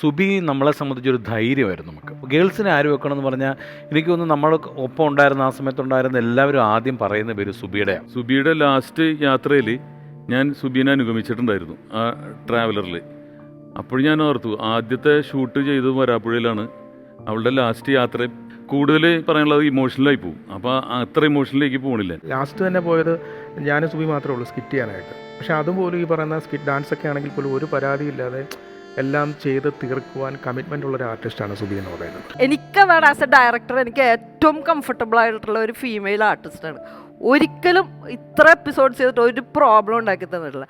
സുബി നമ്മളെ സംബന്ധിച്ചൊരു ധൈര്യമായിരുന്നു നമുക്ക്. ഗേൾസിനെ ആര് വെക്കണം എന്ന് പറഞ്ഞാൽ എനിക്ക് തോന്നുന്നു നമ്മൾ ഒപ്പം ഉണ്ടായിരുന്ന ആ സമയത്തുണ്ടായിരുന്ന എല്ലാവരും ആദ്യം പറയുന്ന പേര് സുബിയുടെയാണ്. സുബിയുടെ ലാസ്റ്റ് യാത്രയിൽ ഞാൻ സുബീനെ അനുഗമിച്ചിട്ടുണ്ടായിരുന്നു ആ ട്രാവലറിൽ. അപ്പോൾ ഞാൻ ഓർത്തു, ആദ്യത്തെ ഷൂട്ട് ചെയ്തത് വരാപ്പുഴയിലാണ്. അവളുടെ ലാസ്റ്റ് യാത്ര കൂടുതൽ പറയാനുള്ളത് ഇമോഷണലായി പോകും. അപ്പോൾ അത്ര ഇമോഷണലിലേക്ക് പോകണില്ല. ലാസ്റ്റ് തന്നെ പോയത് ഞാനും സുബി മാത്രമേ ഉള്ളൂ സ്കിറ്റ് ചെയ്യാനായിട്ട്. പക്ഷെ അതുപോലും ഈ പറയുന്ന സ്കിറ്റ് ഡാൻസ് ഒക്കെ ആണെങ്കിൽ പോലും ഒരു പരാതിയില്ലാതെ എല്ലാം ചെയ്ത് തീർക്കുവാൻ കമ്മിറ്റ്മെൻ്റ് ഉള്ളൊരു ആർട്ടിസ്റ്റാണ് സുബി എന്ന് പറയുന്നത്. എനിക്ക് വേണം ആസ് എ ഡയറക്ടർ എനിക്ക് ഏറ്റവും കംഫർട്ടബിൾ ആയിട്ടുള്ള ഒരു ഫീമെയിൽ ആർട്ടിസ്റ്റാണ്. ഒരിക്കലും ഇത്ര എപ്പിസോഡ്സ് ചെയ്തിട്ട് ഒരു പ്രോബ്ലം ഉണ്ടാക്കി തന്നിട്ടില്ല.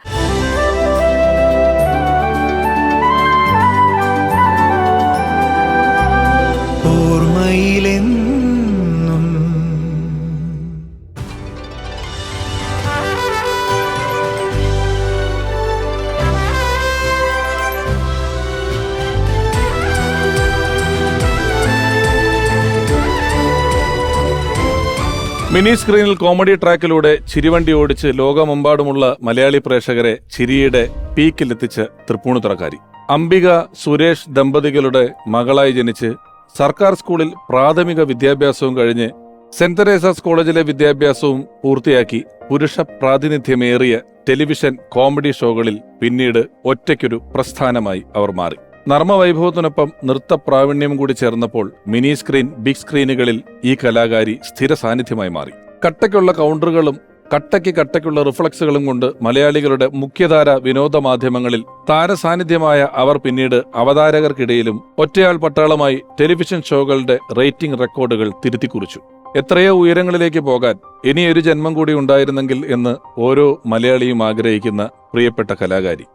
മിനി സ്ക്രീനിൽ കോമഡി ട്രാക്കിലൂടെ ചിരിവണ്ടി ഓടിച്ച് ലോകമെമ്പാടുമുള്ള മലയാളി പ്രേക്ഷകരെ ചിരിയുടെ പീക്കിലെത്തിച്ച തൃപ്പൂണിത്തുറക്കാരി അംബിക സുരേഷ് ദമ്പതികളുടെ മകളായി ജനിച്ച് സർക്കാർ സ്കൂളിൽ പ്രാഥമിക വിദ്യാഭ്യാസവും കഴിഞ്ഞ് സെന്റ് തെരേസാസ് കോളേജിലെ വിദ്യാഭ്യാസവും പൂർത്തിയാക്കി പുരുഷ പ്രാതിനിധ്യമേറിയ ടെലിവിഷൻ കോമഡി ഷോകളിൽ പിന്നീട് ഒറ്റയ്ക്കൊരു പ്രസ്ഥാനമായി അവർ മാറി. നർമ്മവൈഭവത്തിനൊപ്പം നൃത്ത പ്രാവീണ്യം കൂടി ചേർന്നപ്പോൾ മിനി സ്ക്രീൻ ബിഗ് സ്ക്രീനുകളിൽ ഈ കലാകാരി സ്ഥിര സാന്നിധ്യമായി മാറി. കട്ടയ്ക്കുള്ള കൗണ്ടറുകളും കട്ടയ്ക്കുള്ള റിഫ്ലക്സുകളും കൊണ്ട് മലയാളികളുടെ മുഖ്യധാര വിനോദ മാധ്യമങ്ങളിൽ താരസാന്നിധ്യമായ അവർ പിന്നീട് അവതാരകർക്കിടയിലും ഒറ്റയാൾ പട്ടാളമായി ടെലിവിഷൻ ഷോകളുടെ റേറ്റിംഗ് റെക്കോർഡുകൾ തിരുത്തിക്കുറിച്ചു. എത്രയോ ഉയരങ്ങളിലേക്ക് പോകാൻ ഇനിയൊരു ജന്മം കൂടി ഉണ്ടായിരുന്നെങ്കിൽ എന്ന് ഓരോ മലയാളിയും ആഗ്രഹിക്കുന്ന പ്രിയപ്പെട്ട കലാകാരി.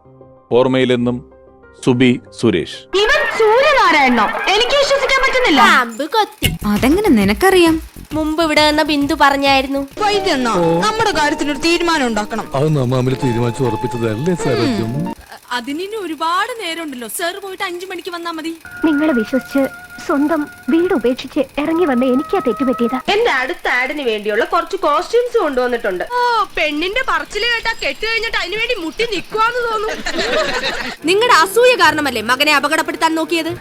ഓർമ്മയിലെന്നും സുബി സുരേഷ്. ഇവൻ സൂര്യനാരായണനോ? എനിക്ക് വിശ്വസിക്കാൻ പറ്റുന്നില്ല. അതെങ്ങനെ നിനക്കറിയാം? മുമ്പ് ഇവിടെ വന്ന ബിന്ദു പറഞ്ഞായിരുന്നു. നമ്മുടെ കാര്യത്തിനൊരു തീരുമാനം ഉണ്ടാക്കണം. അത് നമ്മ തീരുമാനിച്ചു ഉറപ്പിച്ചതല്ലേ സാരഥ്യം? അതിന് ഒരുപാട് നേരമുണ്ടല്ലോ. സാർ പോയിട്ട് 5 മണിക്ക് വന്നാ മതി. നിങ്ങളെ വിശ്വസിച്ച് സ്വന്തം വീട് ഉപേക്ഷിച്ച് ഇറങ്ങി വന്ന എനിക്കാ തെറ്റുപറ്റിയതാ. എന്റെ അടുത്ത ആഡിന് വേണ്ടിയുള്ള കുറച്ച് കോസ്റ്റ്യൂംസ് കൊണ്ടുവന്നിട്ടുണ്ട്. ഓ, പെണ്ണിന്റെ പറച്ചില് കേട്ടാ കെട്ട് കഴിഞ്ഞിട്ട് അതിനു വേണ്ടി മുട്ടി നിക്കുവാന്ന് തോന്നുന്നു. നിങ്ങളുടെ അസൂയ കാരണമല്ലേ മകനെ അപകടപ്പെടുത്താൻ നോക്കിയത്?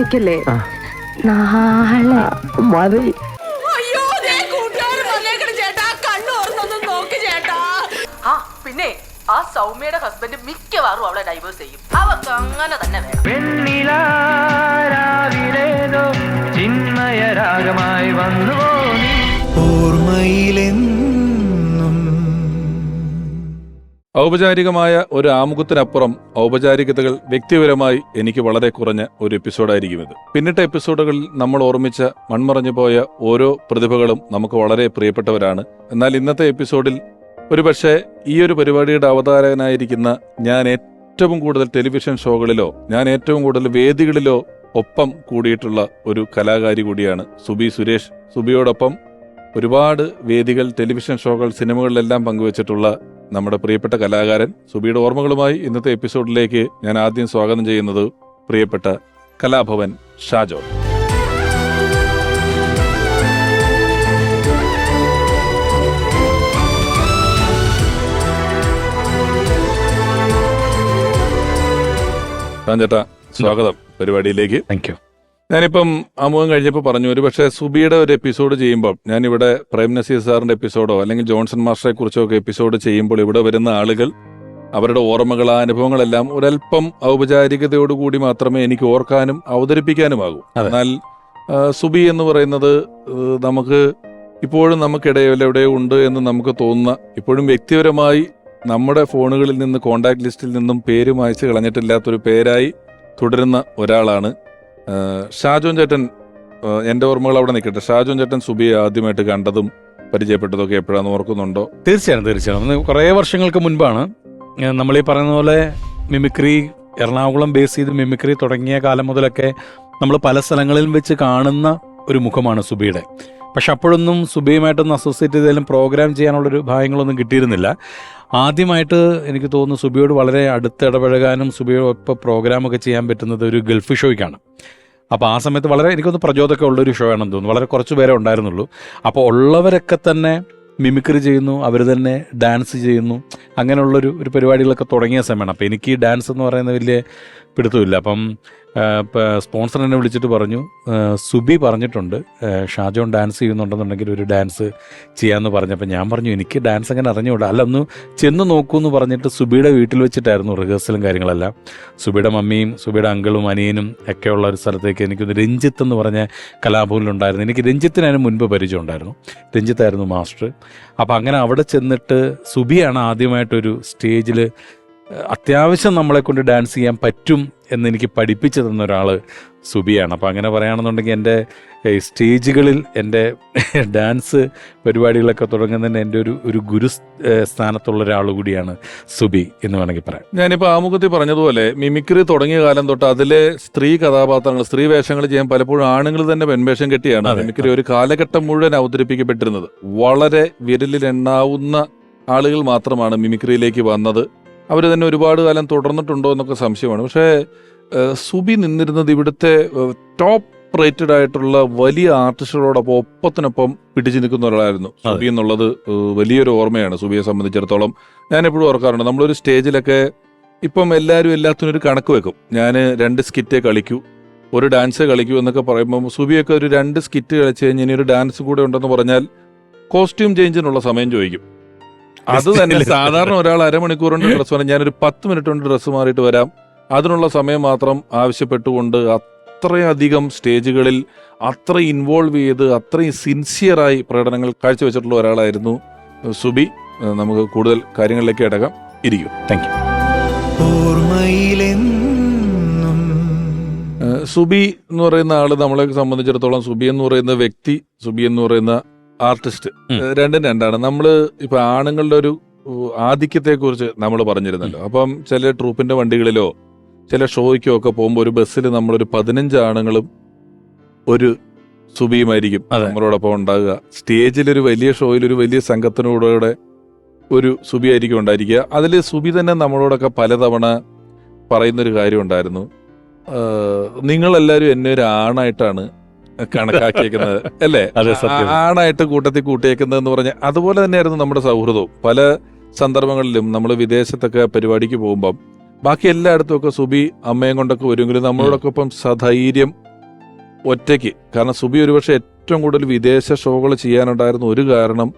വെക്കല്ലേ നാളെ അയ്യോ, കൂട്ടുകാരൻ വന്നേക്കണം ചേട്ടാ. കണ്ണോർന്നൊന്നും നോക്ക് ചേട്ടാ. പിന്നെ ആ സൗമ്യയുടെ ഹസ്ബൻഡ് മിക്കവാറും അവളെ ഡൈവേഴ്സ് ചെയ്യും. അവർക്ക് അങ്ങനെ തന്നെ വേണം. ഔപചാരികമായ ഒരു ആമുഖത്തിനപ്പുറം ഔപചാരികതകൾ വ്യക്തിപരമായി എനിക്ക് വളരെ കുറഞ്ഞ ഒരു എപ്പിസോഡായിരിക്കും ഇത്. പിന്നിട്ട എപ്പിസോഡുകളിൽ നമ്മൾ ഓർമ്മിച്ച മൺമറഞ്ഞു പോയ ഓരോ പ്രതിഭകളും നമുക്ക് വളരെ പ്രിയപ്പെട്ടവരാണ്. എന്നാൽ ഇന്നത്തെ എപ്പിസോഡിൽ ഒരുപക്ഷെ ഈ ഒരു പരിപാടിയുടെ അവതാരകനായിരിക്കുന്ന ഞാൻ ഏറ്റവും കൂടുതൽ ടെലിവിഷൻ ഷോകളിലോ ഞാൻ ഏറ്റവും കൂടുതൽ വേദികളിലോ ഒപ്പം കൂടിയിട്ടുള്ള ഒരു കലാകാരി കൂടിയാണ് സുബി സുരേഷ്. സുബിയോടൊപ്പം ഒരുപാട് വേദികൾ, ടെലിവിഷൻ ഷോകൾ, സിനിമകളിലെല്ലാം പങ്കുവച്ചിട്ടുള്ള നമ്മുടെ പ്രിയപ്പെട്ട കലാകാരൻ സുബിയുടെ ഓർമ്മകളുമായി ഇന്നത്തെ എപ്പിസോഡിലേക്ക് ഞാൻ ആദ്യം സ്വാഗതം ചെയ്യുന്നത് പ്രിയപ്പെട്ട കലാഭവൻ ഷാജോൺ. ചേട്ടാ, സ്വാഗതം പരിപാടിയിലേക്ക്. Thank you. ഞാനിപ്പം ആമുഖം കഴിഞ്ഞപ്പോൾ പറഞ്ഞു, ഒരു പക്ഷേ സുബിയുടെ ഒരു എപ്പിസോഡ് ചെയ്യുമ്പോൾ ഞാനിവിടെ പ്രേം നസീർ സാറിന്റെ എപ്പിസോഡോ അല്ലെങ്കിൽ ജോൺസൺ മാസ്റ്ററെ കുറിച്ചോ ഒക്കെ എപ്പിസോഡ് ചെയ്യുമ്പോൾ ഇവിടെ വരുന്ന ആളുകൾ അവരുടെ ഓർമ്മകൾ, ആ അനുഭവങ്ങളെല്ലാം ഒരല്പം ഔപചാരികതയോടുകൂടി മാത്രമേ എനിക്ക് ഓർക്കാനും അവതരിപ്പിക്കാനുമാകൂ. എന്നാൽ സുബി എന്ന് പറയുന്നത് നമുക്ക് ഇപ്പോഴും നമുക്കിടയിൽ എവിടെയോ ഉണ്ട് എന്ന് നമുക്ക് തോന്നുന്ന, ഇപ്പോഴും വ്യക്തിപരമായി നമ്മുടെ ഫോണുകളിൽ നിന്ന്, കോണ്ടാക്ട് ലിസ്റ്റിൽ നിന്നും പേര് മായ്ച്ച് കളഞ്ഞിട്ടില്ലാത്തൊരു പേരായി തുടരുന്ന ഒരാളാണ് ഷാജോൻ ചേട്ടൻ. എൻ്റെ ഓർമ്മകൾ അവിടെ നിൽക്കട്ടെ. ഷാജോൻ ചേട്ടൻ സുബിയെ ആദ്യമായിട്ട് കണ്ടതും പരിചയപ്പെട്ടതൊക്കെ എപ്പോഴാണെന്ന് ഓർക്കുന്നുണ്ടോ? തീർച്ചയായും. കുറേ വർഷങ്ങൾക്ക് മുൻപാണ്. നമ്മളീ പറയുന്ന പോലെ മിമിക്രി, എറണാകുളം ബേസ് ചെയ്ത് മിമിക്രി തുടങ്ങിയ കാലം മുതലൊക്കെ നമ്മൾ പല സ്ഥലങ്ങളിലും വെച്ച് കാണുന്ന ഒരു മുഖമാണ് സുബിയുടെ. പക്ഷെ അപ്പോഴൊന്നും സുബിയുമായിട്ടൊന്നും അസോസിയേറ്റ് ചെയ്താലും പ്രോഗ്രാം ചെയ്യാനുള്ളൊരു ഭാഗങ്ങളൊന്നും കിട്ടിയിരുന്നില്ല. ആദ്യമായിട്ട് എനിക്ക് തോന്നുന്നു സുബിയോട് വളരെ അടുത്ത് ഇടപഴകാനും സുബിയോടൊപ്പം പ്രോഗ്രാമൊക്കെ ചെയ്യാൻ പറ്റുന്നത് ഒരു ഗൾഫ് ഷോയ്ക്കാണ്. അപ്പോൾ ആ സമയത്ത് വളരെ എനിക്കൊന്ന് പ്രചോദനമൊക്കെ ഉള്ളൊരു ഷോ ആണെന്ന് തോന്നുന്നു. വളരെ കുറച്ച് പേരെ ഉണ്ടായിരുന്നുള്ളൂ. അപ്പോൾ ഉള്ളവരൊക്കെ തന്നെ മിമിക്രി ചെയ്യുന്നു, അവർ തന്നെ ഡാൻസ് ചെയ്യുന്നു. അങ്ങനെയുള്ളൊരു പരിപാടികളൊക്കെ തുടങ്ങിയ സമയമാണ്. അപ്പോൾ എനിക്ക് ഈ ഡാൻസ് എന്ന് പറയുന്നത് വലിയ പിടുത്തമില്ല. അപ്പം സ്പോൺസർ എന്നെ വിളിച്ചിട്ട് പറഞ്ഞു, സുബി പറഞ്ഞിട്ടുണ്ട് ഷാജോൺ ഡാൻസ് ചെയ്യുന്നുണ്ടെന്നുണ്ടെങ്കിൽ ഒരു ഡാൻസ് ചെയ്യാമെന്ന് പറഞ്ഞപ്പോൾ ഞാൻ പറഞ്ഞു എനിക്ക് ഡാൻസ് അങ്ങനെ അറിഞ്ഞുകൂടാ. അല്ല ഒന്ന് ചെന്ന് നോക്കൂ എന്ന് പറഞ്ഞിട്ട് സുബിയുടെ വീട്ടിൽ വെച്ചിട്ടായിരുന്നു റിഹേഴ്സലും കാര്യങ്ങളെല്ലാം. സുബിയുടെ മമ്മിയും സുബിയുടെ അങ്കിളും അനിയനും ഒക്കെയുള്ള ഒരു സ്ഥലത്തേക്ക് എനിക്കൊന്ന് രഞ്ജിത്ത് എന്ന് പറഞ്ഞ കലാഭവനിലുണ്ടായിരുന്നു. എനിക്ക് രഞ്ജിത്തിന് അതിന് മുൻപ് പരിചയം ഉണ്ടായിരുന്നു. രഞ്ജിത്തായിരുന്നു മാസ്റ്റർ. അപ്പോൾ അങ്ങനെ അവിടെ ചെന്നിട്ട് സുബിയാണ് ആദ്യമായിട്ടൊരു സ്റ്റേജിൽ അത്യാവശ്യം നമ്മളെ കൊണ്ട് ഡാൻസ് ചെയ്യാൻ പറ്റും എന്നെനിക്ക് പഠിപ്പിച്ചു തന്ന ഒരാൾ സുബിയാണ്. അപ്പോൾ അങ്ങനെ പറയുകയാണെന്നുണ്ടെങ്കിൽ എൻ്റെ സ്റ്റേജുകളിൽ എൻ്റെ ഡാൻസ് പരിപാടികളൊക്കെ തുടങ്ങുന്നതിന് എൻ്റെ ഒരു ഗുരു സ്ഥാനത്തുള്ള ഒരാൾ കൂടിയാണ് സുബി എന്ന് വേണമെങ്കിൽ പറയാം. ഞാനിപ്പോൾ ആമുഖത്തിൽ പറഞ്ഞതുപോലെ മിമിക്രി തുടങ്ങിയ കാലം തൊട്ട് അതിലെ സ്ത്രീ കഥാപാത്രങ്ങൾ, സ്ത്രീ വേഷങ്ങൾ ചെയ്യാൻ പലപ്പോഴും ആണുങ്ങൾ തന്നെ പെൺവേഷം കെട്ടിയാണ് മിമിക്രി ഒരു കാലഘട്ടം മുഴുവൻ അവതരിപ്പിക്കപ്പെട്ടിരുന്നത്. വളരെ വിരലിലെണ്ണാവുന്ന ആളുകൾ മാത്രമാണ് മിമിക്രിയിലേക്ക് വന്നത്. അവർ തന്നെ ഒരുപാട് കാലം തുടർന്നിട്ടുണ്ടോ എന്നൊക്കെ സംശയമാണ്. പക്ഷേ സുബി നിന്നിരുന്നത് ഇവിടുത്തെ ടോപ്പ് റേറ്റഡ് ആയിട്ടുള്ള വലിയ ആർട്ടിസ്റ്റുകളോടൊപ്പം ഒപ്പത്തിനൊപ്പം പിടിച്ചു നിൽക്കുന്ന ഒരാളായിരുന്നു സുബി എന്നുള്ളത് വലിയൊരു ഓർമ്മയാണ് സുബിയെ സംബന്ധിച്ചിടത്തോളം. ഞാൻ എപ്പോഴും ഓർക്കാറുണ്ട്, നമ്മളൊരു സ്റ്റേജിലൊക്കെ ഇപ്പം എല്ലാവരും എല്ലാത്തിനും ഒരു കണക്ക് വെക്കും. ഞാൻ 2 സ്കിറ്റേ കളിക്കൂ, ഒരു ഡാൻസേ കളിക്കൂ എന്നൊക്കെ പറയുമ്പോൾ സുബിയൊക്കെ ഒരു 2 സ്കിറ്റ് കളിച്ച് കഴിഞ്ഞ് ഇനി ഒരു ഡാൻസ് കൂടെ ഉണ്ടെന്ന് പറഞ്ഞാൽ കോസ്റ്റ്യൂം ചേഞ്ചിനുള്ള സമയം ചോദിക്കും. അത് തന്നെ സാധാരണ ഒരാൾ അരമണിക്കൂറിന്റെ ഡ്രസ്സ് പറഞ്ഞാൽ ഞാനൊരു 10 മിനിറ്റ് കൊണ്ട് ഡ്രസ്സ് മാറിയിട്ട് വരാം, അതിനുള്ള സമയം മാത്രം ആവശ്യപ്പെട്ടുകൊണ്ട് അത്രയധികം സ്റ്റേജുകളിൽ അത്രയും ഇൻവോൾവ് ചെയ്ത് അത്രയും സിൻസിയറായി പ്രകടനങ്ങൾ കാഴ്ചവെച്ചിട്ടുള്ള ഒരാളായിരുന്നു സുബി. നമുക്ക് കൂടുതൽ കാര്യങ്ങളിലേക്ക് ഇടകാം. ഇരിക്കും. Thank you. സുബി എന്ന് പറയുന്ന ആള് നമ്മളെ സംബന്ധിച്ചിടത്തോളം, സുബി എന്ന് പറയുന്ന വ്യക്തി, സുബി എന്ന് പറയുന്ന ആർട്ടിസ്റ്റ്, രണ്ടും രണ്ടാണ്. നമ്മള് ഇപ്പൊ ആണുങ്ങളുടെ ഒരു ആധിക്യത്തെ കുറിച്ച് നമ്മൾ പറഞ്ഞിരുന്നല്ലോ. അപ്പം ചില ട്രൂപ്പിന്റെ വണ്ടികളിലോ ചില ഷോയ്ക്കോ ഒക്കെ പോകുമ്പോൾ ഒരു ബസ്സിൽ നമ്മളൊരു 15 ആണുങ്ങളും ഒരു സുബിയുമായിരിക്കും നമ്മളോടൊപ്പം ഉണ്ടാകുക. സ്റ്റേജിലൊരു വലിയ ഷോയിൽ ഒരു വലിയ സംഘത്തിനോടെ ഒരു സുബി ആയിരിക്കും ഉണ്ടായിരിക്കുക. അതിൽ സുബി തന്നെ നമ്മളോടൊക്കെ പലതവണ പറയുന്നൊരു കാര്യം ഉണ്ടായിരുന്നു, നിങ്ങളെല്ലാവരും എന്നെ ഒരു ആണായിട്ടാണ് കണക്കാക്കിയേക്കുന്നത് അല്ലേ, ആണായിട്ട് കൂട്ടത്തിൽ കൂട്ടിയേക്കുന്നത് എന്ന് പറഞ്ഞാൽ അതുപോലെ തന്നെയായിരുന്നു നമ്മുടെ സൗഹൃദവും. പല സന്ദർഭങ്ങളിലും നമ്മൾ വിദേശത്തൊക്കെ പരിപാടിക്ക് പോകുമ്പം ബാക്കി എല്ലായിടത്തും ഒക്കെ സുബി അമ്മയും കൊണ്ടൊക്കെ വരുമെങ്കിലും നമ്മളോടൊക്കെ ഇപ്പം സധൈര്യം ഒറ്റയ്ക്ക്. കാരണം സുബി ഒരുപക്ഷെ ഏറ്റവും കൂടുതൽ വിദേശ ഷോകൾ ചെയ്യാനുണ്ടായിരുന്ന ഒരു കാരണം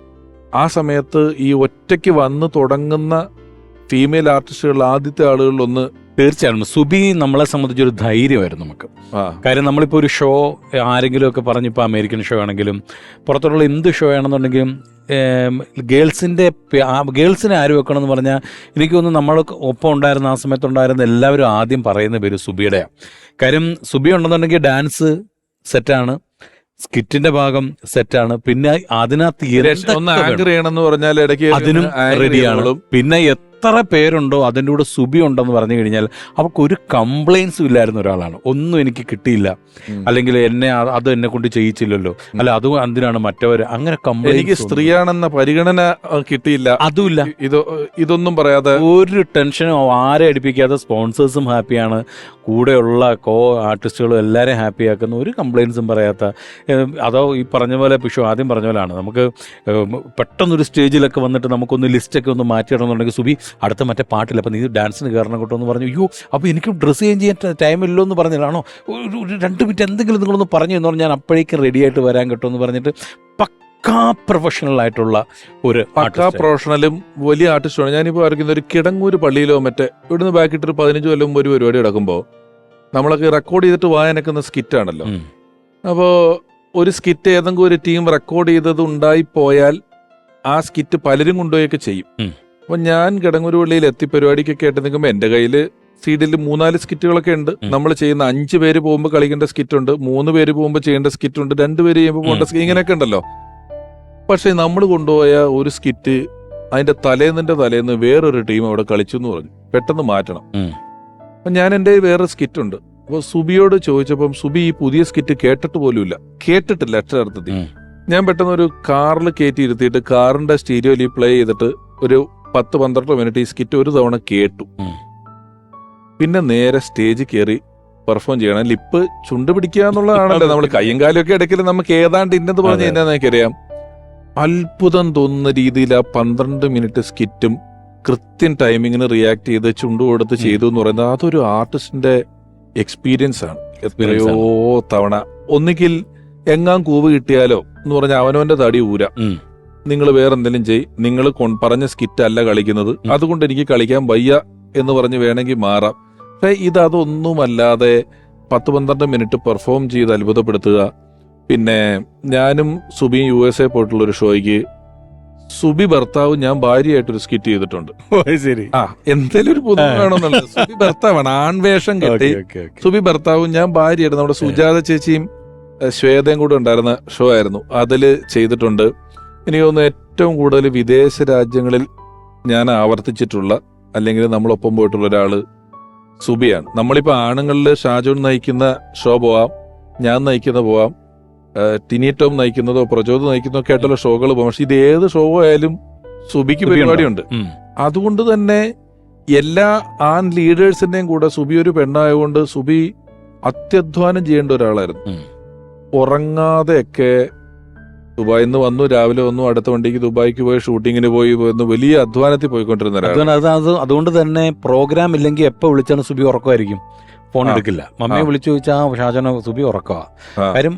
ആ സമയത്ത് ഈ ഒറ്റയ്ക്ക് വന്ന് തുടങ്ങുന്ന ഫീമെയിൽ ആർട്ടിസ്റ്റുകളിൽ ആദ്യത്തെ ആളുകളിലൊന്ന് തീർച്ചയായും സുബി നമ്മളെ സംബന്ധിച്ചൊരു ധൈര്യമായിരുന്നു നമുക്ക്. കാര്യം നമ്മളിപ്പോൾ ഒരു ഷോ ആരെങ്കിലും ഒക്കെ പറഞ്ഞിപ്പോൾ അമേരിക്കൻ ഷോ ആണെങ്കിലും പുറത്തുള്ള എന്ത് ഷോ ആണെന്നുണ്ടെങ്കിലും ഗേൾസിനെ ആര് വെക്കണം എന്ന് പറഞ്ഞാൽ എനിക്ക് തോന്നുന്നു നമ്മൾ ഒപ്പം ഉണ്ടായിരുന്ന ആ സമയത്തുണ്ടായിരുന്ന എല്ലാവരും ആദ്യം പറയുന്ന പേര് സുബിയുടെയാണ്. കാര്യം സുബി ഉണ്ടെന്നുണ്ടെങ്കിൽ ഡാൻസ് സെറ്റാണ്, സ്കിറ്റിന്റെ ഭാഗം സെറ്റാണ്, പിന്നെ അതിനകത്ത് അതിനും റെഡിയാണ്. പിന്നെ എത്ര പേരുണ്ടോ അതിൻ്റെ കൂടെ സുബി ഉണ്ടെന്ന് പറഞ്ഞു കഴിഞ്ഞാൽ അവർക്ക് ഒരു കംപ്ലൈൻസും ഇല്ലായിരുന്ന ഒരാളാണ്. ഒന്നും എനിക്ക് കിട്ടിയില്ല, അല്ലെങ്കിൽ അത് എന്നെ കൊണ്ട് ചെയ്യിച്ചില്ലല്ലോ, അല്ല അത് എന്തിനാണ് മറ്റവർ, അങ്ങനെ കംപ്ലൈൻറ്റ്, എനിക്ക് സ്ത്രീയാണെന്ന പരിഗണന കിട്ടിയില്ല, അതുമില്ല, ഇതൊന്നും പറയാതെ ഒരു ടെൻഷനും ആരെ അടുപ്പിക്കാതെ സ്പോൺസേഴ്സും ഹാപ്പിയാണ്, കൂടെയുള്ള കോ ആർട്ടിസ്റ്റുകളും എല്ലാവരെയും ഹാപ്പിയാക്കുന്ന, ഒരു കംപ്ലൈൻസും പറയാത്ത. അതോ ഈ പറഞ്ഞ പോലെ പിഷു ആദ്യം പറഞ്ഞ പോലെയാണ്, നമുക്ക് പെട്ടെന്നൊരു സ്റ്റേജിലൊക്കെ വന്നിട്ട് നമുക്കൊന്ന് ലിസ്റ്റൊക്കെ ഒന്ന് മാറ്റിയിടണമെന്നുണ്ടെങ്കിൽ സുബി അടുത്ത മറ്റേ പാട്ടില്ല, അപ്പം നീ ഡാൻസിന് കയറണം കേട്ടോ എന്ന് പറഞ്ഞു. അയ്യോ അപ്പോൾ എനിക്ക് ഡ്രസ്സ് ചേഞ്ച് ചെയ്യാൻ ടൈമില്ലോ എന്ന് പറഞ്ഞാണോ, ഒരു 2 മിനിറ്റ് എന്തെങ്കിലും നിങ്ങളൊന്ന് പറഞ്ഞു എന്ന് പറഞ്ഞാൽ ഞാൻ അപ്പോഴേക്കും റെഡി ആയിട്ട് വരാൻ കേട്ടോ എന്ന് പറഞ്ഞിട്ട് പക്കാ പ്രൊഫഷണൽ ആയിട്ടുള്ള ഒരു പക്കാ പ്രൊഫഷണലും വലിയ ആർട്ടിസ്റ്റുമാണ്. ഞാനിപ്പോൾ അറിയുന്ന ഒരു കിടങ്ങൂര് പള്ളിയിലോ മറ്റേ ഇവിടുന്ന് ബാക്കിട്ടൊരു 15 കൊല്ലം ഒരു പരിപാടി നടക്കുമ്പോൾ നമ്മളൊക്കെ റെക്കോർഡ് ചെയ്തിട്ട് വായനക്കുന്ന സ്കിറ്റാണല്ലോ. അപ്പോൾ ഒരു സ്കിറ്റ് ഏതെങ്കിലും ഒരു ടീം റെക്കോർഡ് ചെയ്തത് ഉണ്ടായിപ്പോയാൽ ആ സ്കിറ്റ് പലരും കൊണ്ടുപോയൊക്കെ ചെയ്യും. അപ്പം ഞാൻ കിടങ്ങൂര് പള്ളിയിൽ എത്തി പരിപാടിക്കൊക്കെ ആയിട്ട് നിൽക്കുമ്പോൾ എൻ്റെ കയ്യിൽ സീഡിൽ 3-4 സ്കിറ്റുകളൊക്കെ ഉണ്ട്. നമ്മൾ ചെയ്യുന്ന 5 പേര് പോകുമ്പോൾ കളിക്കേണ്ട സ്കിറ്റ് ഉണ്ട്, 3 പേര് പോകുമ്പോൾ ചെയ്യേണ്ട സ്കിറ്റ് ഉണ്ട്, 2 പേര് ചെയ്യുമ്പോൾ പോകേണ്ട സ്കിറ്റ്, ഇങ്ങനെയൊക്കെ ഉണ്ടല്ലോ. പക്ഷെ നമ്മൾ കൊണ്ടുപോയ ഒരു സ്കിറ്റ് അതിന്റെ തലേന്ന് വേറൊരു ടീം അവിടെ കളിച്ചു എന്ന് പറഞ്ഞു, പെട്ടെന്ന് മാറ്റണം. അപ്പം ഞാൻ എൻ്റെ വേറൊരു സ്കിറ്റ് ഉണ്ട്. അപ്പോൾ സുബിയോട് ചോദിച്ചപ്പം സുബി ഈ പുതിയ സ്കിറ്റ് കേട്ടിട്ടില്ല അക്ഷരാർത്ഥത്തിൽ. ഞാൻ പെട്ടെന്ന് ഒരു കാറിൽ കയറ്റി ഇരുത്തിയിട്ട് കാറിന്റെ സ്റ്റീരിയോയിൽ പ്ലേ ചെയ്തിട്ട് ഒരു 10-12 മിനിറ്റ് ഈ സ്കിറ്റ് ഒരു തവണ കേട്ടു. പിന്നെ നേരെ സ്റ്റേജിൽ കയറി പെർഫോം ചെയ്യണം. ലിപ്പ് ചുണ്ട് പിടിക്കുക എന്നുള്ളതാണല്ലോ, നമ്മൾ കയ്യും കാലും ഒക്കെ ഇടയ്ക്കിൽ നമുക്ക് ഏതാണ്ട് ഇന്നത് പറഞ്ഞ് എന്നാന്ന് എനിക്കറിയാം. അത്ഭുതം തോന്നുന്ന രീതിയിൽ ആ 12 മിനിറ്റ് സ്കിറ്റും കൃത്യം ടൈമിങ്ങിന് റിയാക്ട് ചെയ്ത് ചുണ്ടു കൊടുത്ത് ചെയ്തു എന്ന് പറയുന്നത് അതൊരു ആർട്ടിസ്റ്റിന്റെ എക്സ്പീരിയൻസ് ആണ്. എത്രയോ തവണ ഒന്നുകിൽ എങ്ങാൻ കൂവ് കിട്ടിയാലോ എന്ന് പറഞ്ഞാൽ അവനവന്റെ തടി ഊരാ, നിങ്ങൾ വേറെ എന്തെങ്കിലും ചെയ്, നിങ്ങൾ പറഞ്ഞ സ്കിറ്റ് അല്ല കളിക്കുന്നത്, അതുകൊണ്ട് എനിക്ക് കളിക്കാൻ വയ്യ എന്ന് പറഞ്ഞ് വേണമെങ്കിൽ മാറാം. പക്ഷെ ഇതൊന്നുമല്ലാതെ 10-12 മിനിറ്റ് പെർഫോം ചെയ്ത് അത്ഭുതപ്പെടുത്തുക. പിന്നെ ഞാനും സുബിയും USA പോയിട്ടുള്ള ഒരു ഷോയ്ക്ക് സുബി ഭർത്താവ് ഞാൻ ഭാര്യയായിട്ടൊരു സ്കിറ്റ് ചെയ്തിട്ടുണ്ട്. ശരി. എന്തേലും ഒരു പുതുമ വേണമെന്നുള്ളത്. സുബി ഭർത്താവാണ്, ആൺവേഷം കെട്ടി സുബി ഭർത്താവും ഞാൻ ഭാര്യയായിട്ട് നമ്മുടെ സുജാത ചേച്ചിയും ശ്വേതയും കൂടെ ഉണ്ടായിരുന്ന ഷോ ആയിരുന്നു, അതില് ചെയ്തിട്ടുണ്ട്. എനിക്ക് തോന്നുന്നു ഏറ്റവും കൂടുതൽ വിദേശ രാജ്യങ്ങളിൽ ഞാൻ ആവർത്തിച്ചിട്ടുള്ള അല്ലെങ്കിൽ നമ്മളൊപ്പം പോയിട്ടുള്ള ഒരാള് സുബിയാണ്. നമ്മളിപ്പോ ആണുങ്ങളിൽ ഷാജോൺ നയിക്കുന്ന ഷോ പോവാം, ഞാൻ നയിക്കുന്ന പോവാം, ടിനിറ്റോം നയിക്കുന്നതോ പ്രചോദ് നയിക്കുന്നതോ ഒക്കെ ആയിട്ടുള്ള ഷോകൾ പോകാം. പക്ഷെ ഇത് ഏത് ഷോ ആയാലും സുബിക്ക് പരിപാടിയുണ്ട്. അതുകൊണ്ട് തന്നെ എല്ലാ ആൺ ലീഡേഴ്സിന്റെയും കൂടെ സുബി ഒരു പെണ്ണായതുകൊണ്ട് സുബി അത്യധ്വാനം ചെയ്യേണ്ട ഒരാളായിരുന്നു. ഉറങ്ങാതെയൊക്കെ ദുബായിൽ നിന്ന് വന്നു, രാവിലെ വന്നു, അടുത്ത വണ്ടിക്ക് ദുബായിക്ക് പോയി ഷൂട്ടിങ്ങിന് പോയി വലിയ അധ്വാനത്തിൽ പോയിക്കൊണ്ടിരുന്ന ഒരാളാണ്. അതുകൊണ്ട് തന്നെ പ്രോഗ്രാം ഇല്ലെങ്കിൽ എപ്പോ വിളിച്ചാണ് സുബി ഉറക്കമായിരിക്കും, ഫോൺ എടുക്കില്ല. മമ്മിയെ വിളിച്ചു ചോദിച്ചാൽ ഷാജന സുബി ഉറക്കമാ. കാര്യം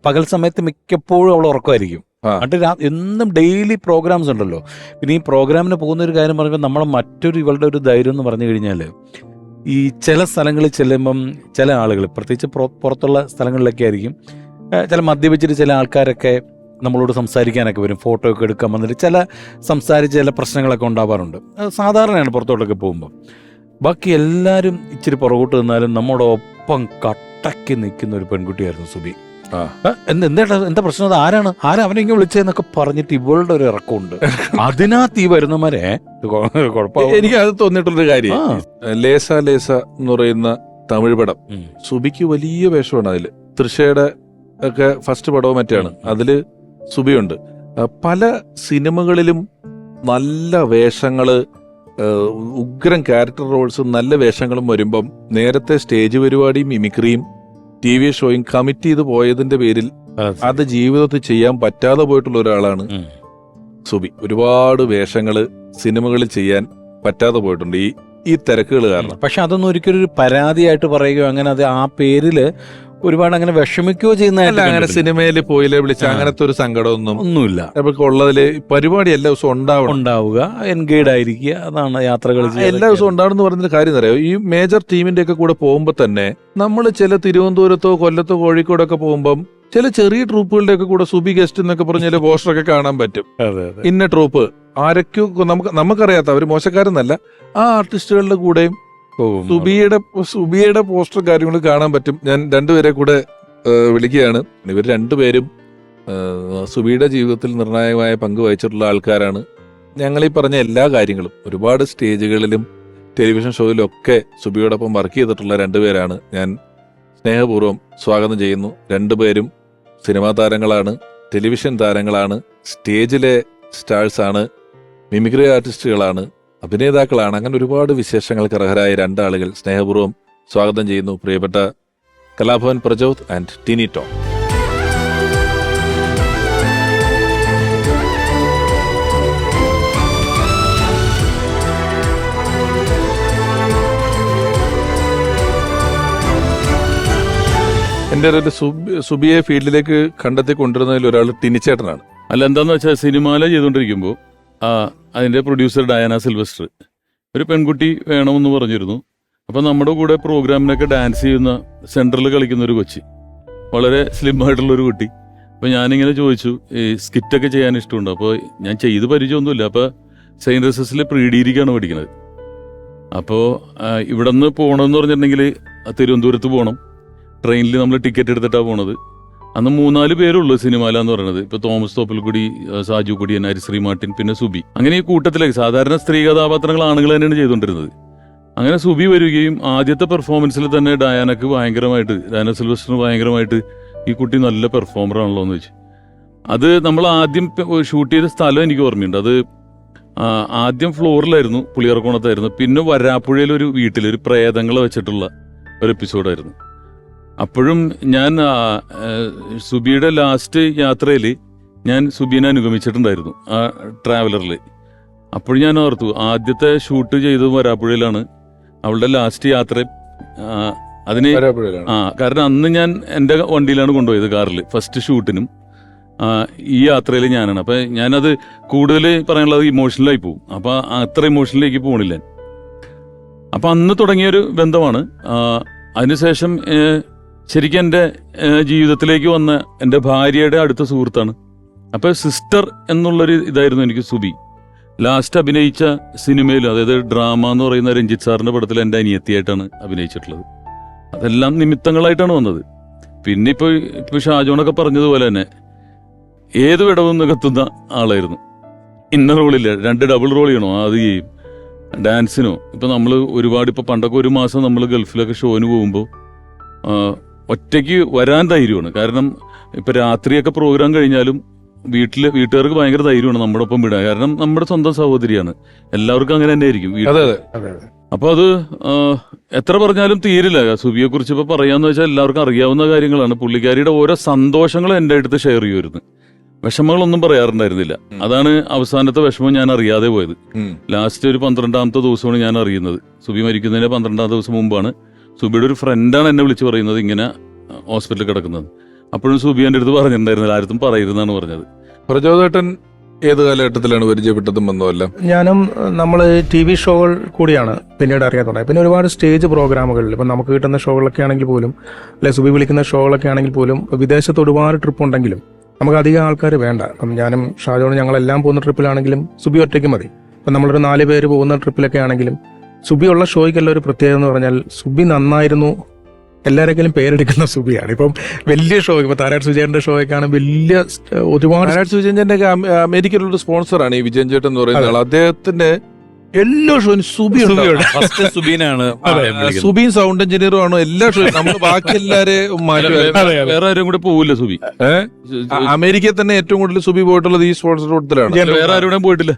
പകൽ സമയത്ത് മിക്കപ്പോഴും അവൾ ഉറക്കമായിരിക്കും. എന്നിട്ട് എന്നും ഡെയിലി പ്രോഗ്രാംസ് ഉണ്ടല്ലോ. പിന്നെ ഈ പ്രോഗ്രാമിന് പോകുന്ന ഒരു കാര്യം പറയുമ്പോൾ നമ്മളെ മറ്റൊരു ഇവളുടെ ഒരു ധൈര്യം എന്ന് പറഞ്ഞു കഴിഞ്ഞാൽ, ഈ ചില സ്ഥലങ്ങളിൽ ചെല്ലുമ്പം ചില ആളുകൾ പ്രത്യേകിച്ച് പുറത്തുള്ള സ്ഥലങ്ങളിലൊക്കെ ആയിരിക്കും ചില മദ്യപിച്ചിട്ട് ചില ആൾക്കാരൊക്കെ നമ്മളോട് സംസാരിക്കാനൊക്കെ വരും, ഫോട്ടോ ഒക്കെ എടുക്കാൻ വന്നിട്ട് സംസാരിച്ച് ചില പ്രശ്നങ്ങളൊക്കെ ഉണ്ടാവാറുണ്ട്. സാധാരണയാണ് പുറത്തോട്ടൊക്കെ പോകുമ്പോൾ. ബാക്കി എല്ലാവരും ഇച്ചിരി പുറകോട്ട് നിന്നാലും നമ്മുടെ ഒപ്പം കട്ടക്കി നിൽക്കുന്ന ഒരു പെൺകുട്ടിയായിരുന്നു സുബി. എന്താ പ്രശ്നം, ആരാ അവനെങ്ങനെ വിളിച്ചതെന്നൊക്കെ പറഞ്ഞിട്ട് ഇവളുടെ ഒരു ഇറക്കമുണ്ട്. അതിനകത്ത് ഈ വരുന്നമാരെ എനിക്ക് അത് തോന്നിയിട്ടുള്ളൊരു കാര്യം, ലേസ ലേസ എന്ന് പറയുന്ന തമിഴ് പടം സുബിക്ക് വലിയ വേഷമാണ്. അതില് തൃശയുടെ ഒക്കെ ഫസ്റ്റ് പടവും മറ്റാണ്, അതില് സുബിയുണ്ട്. പല സിനിമകളിലും നല്ല വേഷങ്ങള്, ഉഗ്രം ക്യാരക്ടർ റോൾസും നല്ല വേഷങ്ങളും വരുമ്പം നേരത്തെ സ്റ്റേജ് പരിപാടിയും മിമിക്രിയും TV ഷോയും കമ്മിറ്റ് ചെയ്ത് പോയതിന്റെ പേരിൽ അത് ജീവിതത്തിൽ ചെയ്യാൻ പറ്റാതെ പോയിട്ടുള്ള ഒരാളാണ് സുബി. ഒരുപാട് വേഷങ്ങള് സിനിമകളിൽ ചെയ്യാൻ പറ്റാതെ പോയിട്ടുണ്ട് ഈ തിരക്കുകൾ കാരണം. പക്ഷെ അതൊന്നും ഒരിക്കലും ഒരു പരാതിയായിട്ട് പറയുകയോ അങ്ങനെ അത് ആ പേരില് ഒരുപാട് അങ്ങനെ വിഷമിക്കുകയോ ചെയ്യുന്നതല്ല. അങ്ങനെ സിനിമയിൽ പോയില്ലേ വിളിച്ച അങ്ങനത്തെ ഒരു സങ്കടമൊന്നുമില്ല. നമുക്ക് ഉള്ളതില് പരിപാടി എല്ലാ ദിവസവും ഉണ്ടാവുക, എൻഗേജ് ആയിരിക്കുക, അതാണ് യാത്രകൾ എല്ലാ ദിവസവും ഉണ്ടാവുന്ന പറഞ്ഞൊരു കാര്യം അറിയാം. ഈ മേജർ ടീമിന്റെ ഒക്കെ കൂടെ പോകുമ്പോ തന്നെ നമ്മൾ ചില തിരുവനന്തപുരത്തോ കൊല്ലത്തോ കോഴിക്കോടൊക്കെ പോകുമ്പം ചില ചെറിയ ട്രൂപ്പുകളുടെ ഒക്കെ കൂടെ സുബി ഗസ്റ്റ് എന്നൊക്കെ പറഞ്ഞ ചില പോസ്റ്ററൊക്കെ കാണാൻ പറ്റും. ഇന്ന ട്രൂപ്പ് ആരൊക്കെയോ നമുക്കറിയാത്ത അവര് മോശക്കാരെന്നല്ല, ആ ആർട്ടിസ്റ്റുകളുടെ കൂടെയും സുബിയുടെ പോസ്റ്റർ കാര്യങ്ങൾ കാണാൻ പറ്റും. ഞാൻ രണ്ടുപേരെ കൂടെ വിളിക്കുകയാണ്. ഇവർ രണ്ടുപേരും സുബിയുടെ ജീവിതത്തിൽ നിർണായകമായ പങ്ക് വഹിച്ചിട്ടുള്ള ആൾക്കാരാണ്. ഞങ്ങളീ പറഞ്ഞ എല്ലാ കാര്യങ്ങളും ഒരുപാട് സ്റ്റേജുകളിലും ടെലിവിഷൻ ഷോയിലും ഒക്കെ സുബിയോടൊപ്പം വർക്ക് ചെയ്തിട്ടുള്ള രണ്ടുപേരാണ്. ഞാൻ സ്നേഹപൂർവ്വം സ്വാഗതം ചെയ്യുന്നു. രണ്ടുപേരും സിനിമാ താരങ്ങളാണ്, ടെലിവിഷൻ താരങ്ങളാണ്, സ്റ്റേജിലെ സ്റ്റാഴ്സാണ്, മിമിക്രി ആർട്ടിസ്റ്റുകളാണ്, അഭിനേതാക്കളാണ്. അങ്ങനെ ഒരുപാട് വിശേഷങ്ങൾക്ക് അർഹരായ രണ്ടാളുകൾ സ്നേഹപൂർവ്വം സ്വാഗതം ചെയ്യുന്നു. പ്രിയപ്പെട്ട കലാഭവൻ പ്രചോദ് ആൻഡ് ടിനിറ്റോം. എന്റെ ഒരു സുബിയെ ഫീൽഡിലേക്ക് കണ്ടെത്തി കൊണ്ടുവരുന്നതിൽ ഒരാൾ ടിനിച്ചേട്ടനാണ്. അല്ല, എന്താന്ന് വെച്ചാൽ സിനിമയില ചെയ്തുകൊണ്ടിരിക്കുമ്പോൾ അതിൻ്റെ പ്രൊഡ്യൂസർ ഡയാന സിൽവസ്റ്റർ ഒരു പെൺകുട്ടി വേണമെന്ന് പറഞ്ഞിരുന്നു. അപ്പം നമ്മുടെ കൂടെ പ്രോഗ്രാമിനൊക്കെ ഡാൻസ് ചെയ്യുന്ന സെൻട്രൽ കളിക്കുന്ന ഒരു കൊച്ചി, വളരെ സ്ലിം ആയിട്ടുള്ളൊരു കുട്ടി. അപ്പോൾ ഞാനിങ്ങനെ ചോദിച്ചു, ഈ സ്കിറ്റൊക്കെ ചെയ്യാൻ ഇഷ്ടമുണ്ട്. അപ്പോൾ ഞാൻ ചെയ്ത് പരിചയമൊന്നുമില്ല. അപ്പോൾ സെയിൻറ്റ് റസസിൽ പ്രീ ഡിഗ്രിക്കാണ് പഠിക്കുന്നത്. അപ്പോൾ ഇവിടെ നിന്ന് പോകണമെന്ന് പറഞ്ഞിട്ടുണ്ടെങ്കിൽ തിരുവനന്തപുരത്ത് പോകണം. ട്രെയിനിൽ നമ്മൾ ടിക്കറ്റ് എടുത്തിട്ടാണ് പോണത്. അന്ന് 3-4 പേരുള്ളൂ സിനിമയില എന്ന് പറയുന്നത്. ഇപ്പോൾ തോമസ് തോപ്പിൽക്കുടി, സാജു കുടിയൻ, ഹരിശ്രീ മാർട്ടിൻ, പിന്നെ സുബി. അങ്ങനെ ഈ കൂട്ടത്തിലേക്ക് സാധാരണ സ്ത്രീ കഥാപാത്രങ്ങൾ ആണുങ്ങൾ തന്നെയാണ് ചെയ്തുകൊണ്ടിരുന്നത്. അങ്ങനെ സുബി വരികയും ആദ്യത്തെ പെർഫോമൻസിൽ തന്നെ ഡയാന സിൽവസ്റ്ററിന് ഭയങ്കരമായിട്ട് ഈ കുട്ടി നല്ല പെർഫോമറാണല്ലോ എന്ന് വെച്ച്. അത് നമ്മൾ ആദ്യം ഷൂട്ട് ചെയ്ത സ്ഥലം എനിക്ക് ഓർമ്മയുണ്ട്. അത് ആദ്യം ഫ്ലോറിലായിരുന്നു, പുളിയറക്കോണത്തായിരുന്നു. പിന്നെ വരാപ്പുഴയിലൊരു വീട്ടിലൊരു പ്രേതങ്ങളെ വെച്ചിട്ടുള്ള ഒരു എപ്പിസോഡായിരുന്നു. അപ്പോഴും ഞാൻ സുബിയുടെ ലാസ്റ്റ് യാത്രയിൽ ഞാൻ സുബീനെ അനുഗമിച്ചിട്ടുണ്ടായിരുന്നു ആ ട്രാവലറിൽ. അപ്പോഴും ഞാൻ ഓർത്തു ആദ്യത്തെ ഷൂട്ട് ചെയ്തത് വരാപ്പുഴയിലാണ്. അവളുടെ ലാസ്റ്റ് യാത്ര അതിന് കാരണം അന്ന് ഞാൻ എൻ്റെ വണ്ടിയിലാണ് കൊണ്ടുപോയത്, കാറിൽ, ഫസ്റ്റ് ഷൂട്ടിനും ഈ യാത്രയിൽ ഞാനാണ്. അപ്പം ഞാനത് കൂടുതൽ പറയാനുള്ളത് ഇമോഷണലായി പോകും. അപ്പം അത്ര ഇമോഷണലിലേക്ക് പോകണില്ല. അപ്പം അന്ന് തുടങ്ങിയൊരു ബന്ധമാണ്. അതിനുശേഷം ശരിക്കും എൻ്റെ ജീവിതത്തിലേക്ക് വന്ന എൻ്റെ ഭാര്യയുടെ അടുത്ത സുഹൃത്താണ്. അപ്പോൾ സിസ്റ്റർ എന്നുള്ളൊരു ഇതായിരുന്നു എനിക്ക് സുബി. ലാസ്റ്റ് അഭിനയിച്ച സിനിമയിൽ, അതായത് ഡ്രാമ എന്ന് പറയുന്ന രഞ്ജിത്ത് സാറിൻ്റെ പടത്തിൽ എൻ്റെ അനിയത്തിയായിട്ടാണ് അഭിനയിച്ചിട്ടുള്ളത്. അതെല്ലാം നിമിത്തങ്ങളായിട്ടാണ് വന്നത്. പിന്നെ ഇപ്പോൾ ഷാജോണൊക്കെ പറഞ്ഞതുപോലെ തന്നെ ഏത് വിടവും നികത്തുന്ന ആളായിരുന്നു. ഇന്ന റോളില്ല, 2 ഡബിൾ റോൾ ചെയ്യണോ അത് ചെയ്യും. ഡാൻസിനോ ഇപ്പം നമ്മൾ ഒരുപാട്, ഇപ്പോൾ പണ്ടൊക്കെ ഒരു മാസം നമ്മൾ ഗൾഫിലൊക്കെ ഷോന് പോകുമ്പോൾ ഒറ്റയ്ക്ക് വരാൻ ധൈര്യമാണ്. കാരണം ഇപ്പം രാത്രിയൊക്കെ പ്രോഗ്രാം കഴിഞ്ഞാലും വീട്ടുകാർക്ക് ഭയങ്കര ധൈര്യമാണ് നമ്മുടെ ഒപ്പം വിടാൻ. കാരണം നമ്മുടെ സ്വന്തം സഹോദരിയാണ്. എല്ലാവർക്കും അങ്ങനെ തന്നെ ആയിരിക്കും. അപ്പോൾ അത് എത്ര പറഞ്ഞാലും തീരില്ല. സുബിയെ കുറിച്ച് ഇപ്പോൾ പറയാന്ന് വെച്ചാൽ എല്ലാവർക്കും അറിയാവുന്ന കാര്യങ്ങളാണ്. പുള്ളിക്കാരിയുടെ ഓരോ സന്തോഷങ്ങളും എൻ്റെ അടുത്ത് ഷെയർ ചെയ്യുമായിരുന്നു. വിഷമങ്ങളൊന്നും പറയാറുണ്ടായിരുന്നില്ല. അതാണ് അവസാനത്തെ വിഷമം ഞാൻ അറിയാതെ പോയത്. ലാസ്റ്റ് ഒരു 12ാമത്തെ ദിവസമാണ് ഞാൻ അറിയുന്നത്. സുബി മരിക്കുന്നതിന് 12ാം ദിവസം മുമ്പാണ് സുബിയുടെ ഒരു ഫ്രണ്ടാണ് എന്നെ വിളിച്ച് പറയുന്നത് ഇങ്ങനെ ഹോസ്പിറ്റലിൽ കിടക്കുന്നത്. അപ്പോഴും സുബി എൻ്റെ അടുത്ത് പറഞ്ഞിട്ടുണ്ടായിരുന്നില്ല, ആരും പറയരുതെന്നാണ് പറഞ്ഞത്. പ്രചോദേട്ടൻ ഏത് കാലഘട്ടത്തിലാണ് പരിചയപ്പെട്ടതും വന്നതല്ല? ഞാനും നമ്മൾ TV ഷോകൾ കൂടിയാണ് പിന്നീട് അറിയാത്തുണ്ടായത്. പിന്നെ ഒരുപാട് സ്റ്റേജ് പ്രോഗ്രാമുകളിൽ ഇപ്പം നമുക്ക് കിട്ടുന്ന ഷോകളൊക്കെ ആണെങ്കിൽ പോലും, അല്ലെ സുബി വിളിക്കുന്ന ഷോകളൊക്കെ ആണെങ്കിൽ പോലും, വിദേശത്ത് ഒരുപാട് ട്രിപ്പ് ഉണ്ടെങ്കിലും നമുക്ക് അധികം ആൾക്കാർ വേണ്ട. അപ്പം ഞാനും ഷാജോണും ഞങ്ങളെല്ലാം പോകുന്ന ട്രിപ്പിലാണെങ്കിലും സുബി ഒറ്റയ്ക്ക് മതി. അപ്പം നമ്മളൊരു 4 പേര് പോകുന്ന ട്രിപ്പിലൊക്കെ ആണെങ്കിലും സുബി ഉള്ള ഷോയ്ക്കെല്ലാം ഒരു പ്രത്യേകത എന്ന് പറഞ്ഞാൽ സുബി നന്നായിരുന്നു, എല്ലാവരെങ്കിലും പേരെടുക്കുന്ന സുബിയാണ്. ഇപ്പം വലിയ ഷോ, ഇപ്പൊ താരാട്ട് സുജയന്റെ ഷോയൊക്കെയാണ് വലിയ ഒരുപാട്. താരാട്ട് സുജയന്റെ അമേരിക്കയിലുള്ള സ്പോൺസറാണ് ഈ വിജയൻ ചേട്ടൻ എന്ന് പറയുന്ന ആൾ. അദ്ദേഹത്തിന്റെ എല്ലാ ഷോയും സുബീനാണ്. സുബീൻ സൗണ്ട് എഞ്ചിനീയറും ആണ് എല്ലാ ഷോയും. നമ്മൾ ബാക്കി എല്ലാരെയും വേറെ ആരും കൂടെ പോവില്ല സുബി. അമേരിക്കയിൽ തന്നെ ഏറ്റവും കൂടുതൽ സുബി പോയിട്ടുള്ളത് ഈ സ്പോൺസർ കൊടുത്തിലാണ്. വേറെ ആരും പോയിട്ടില്ല.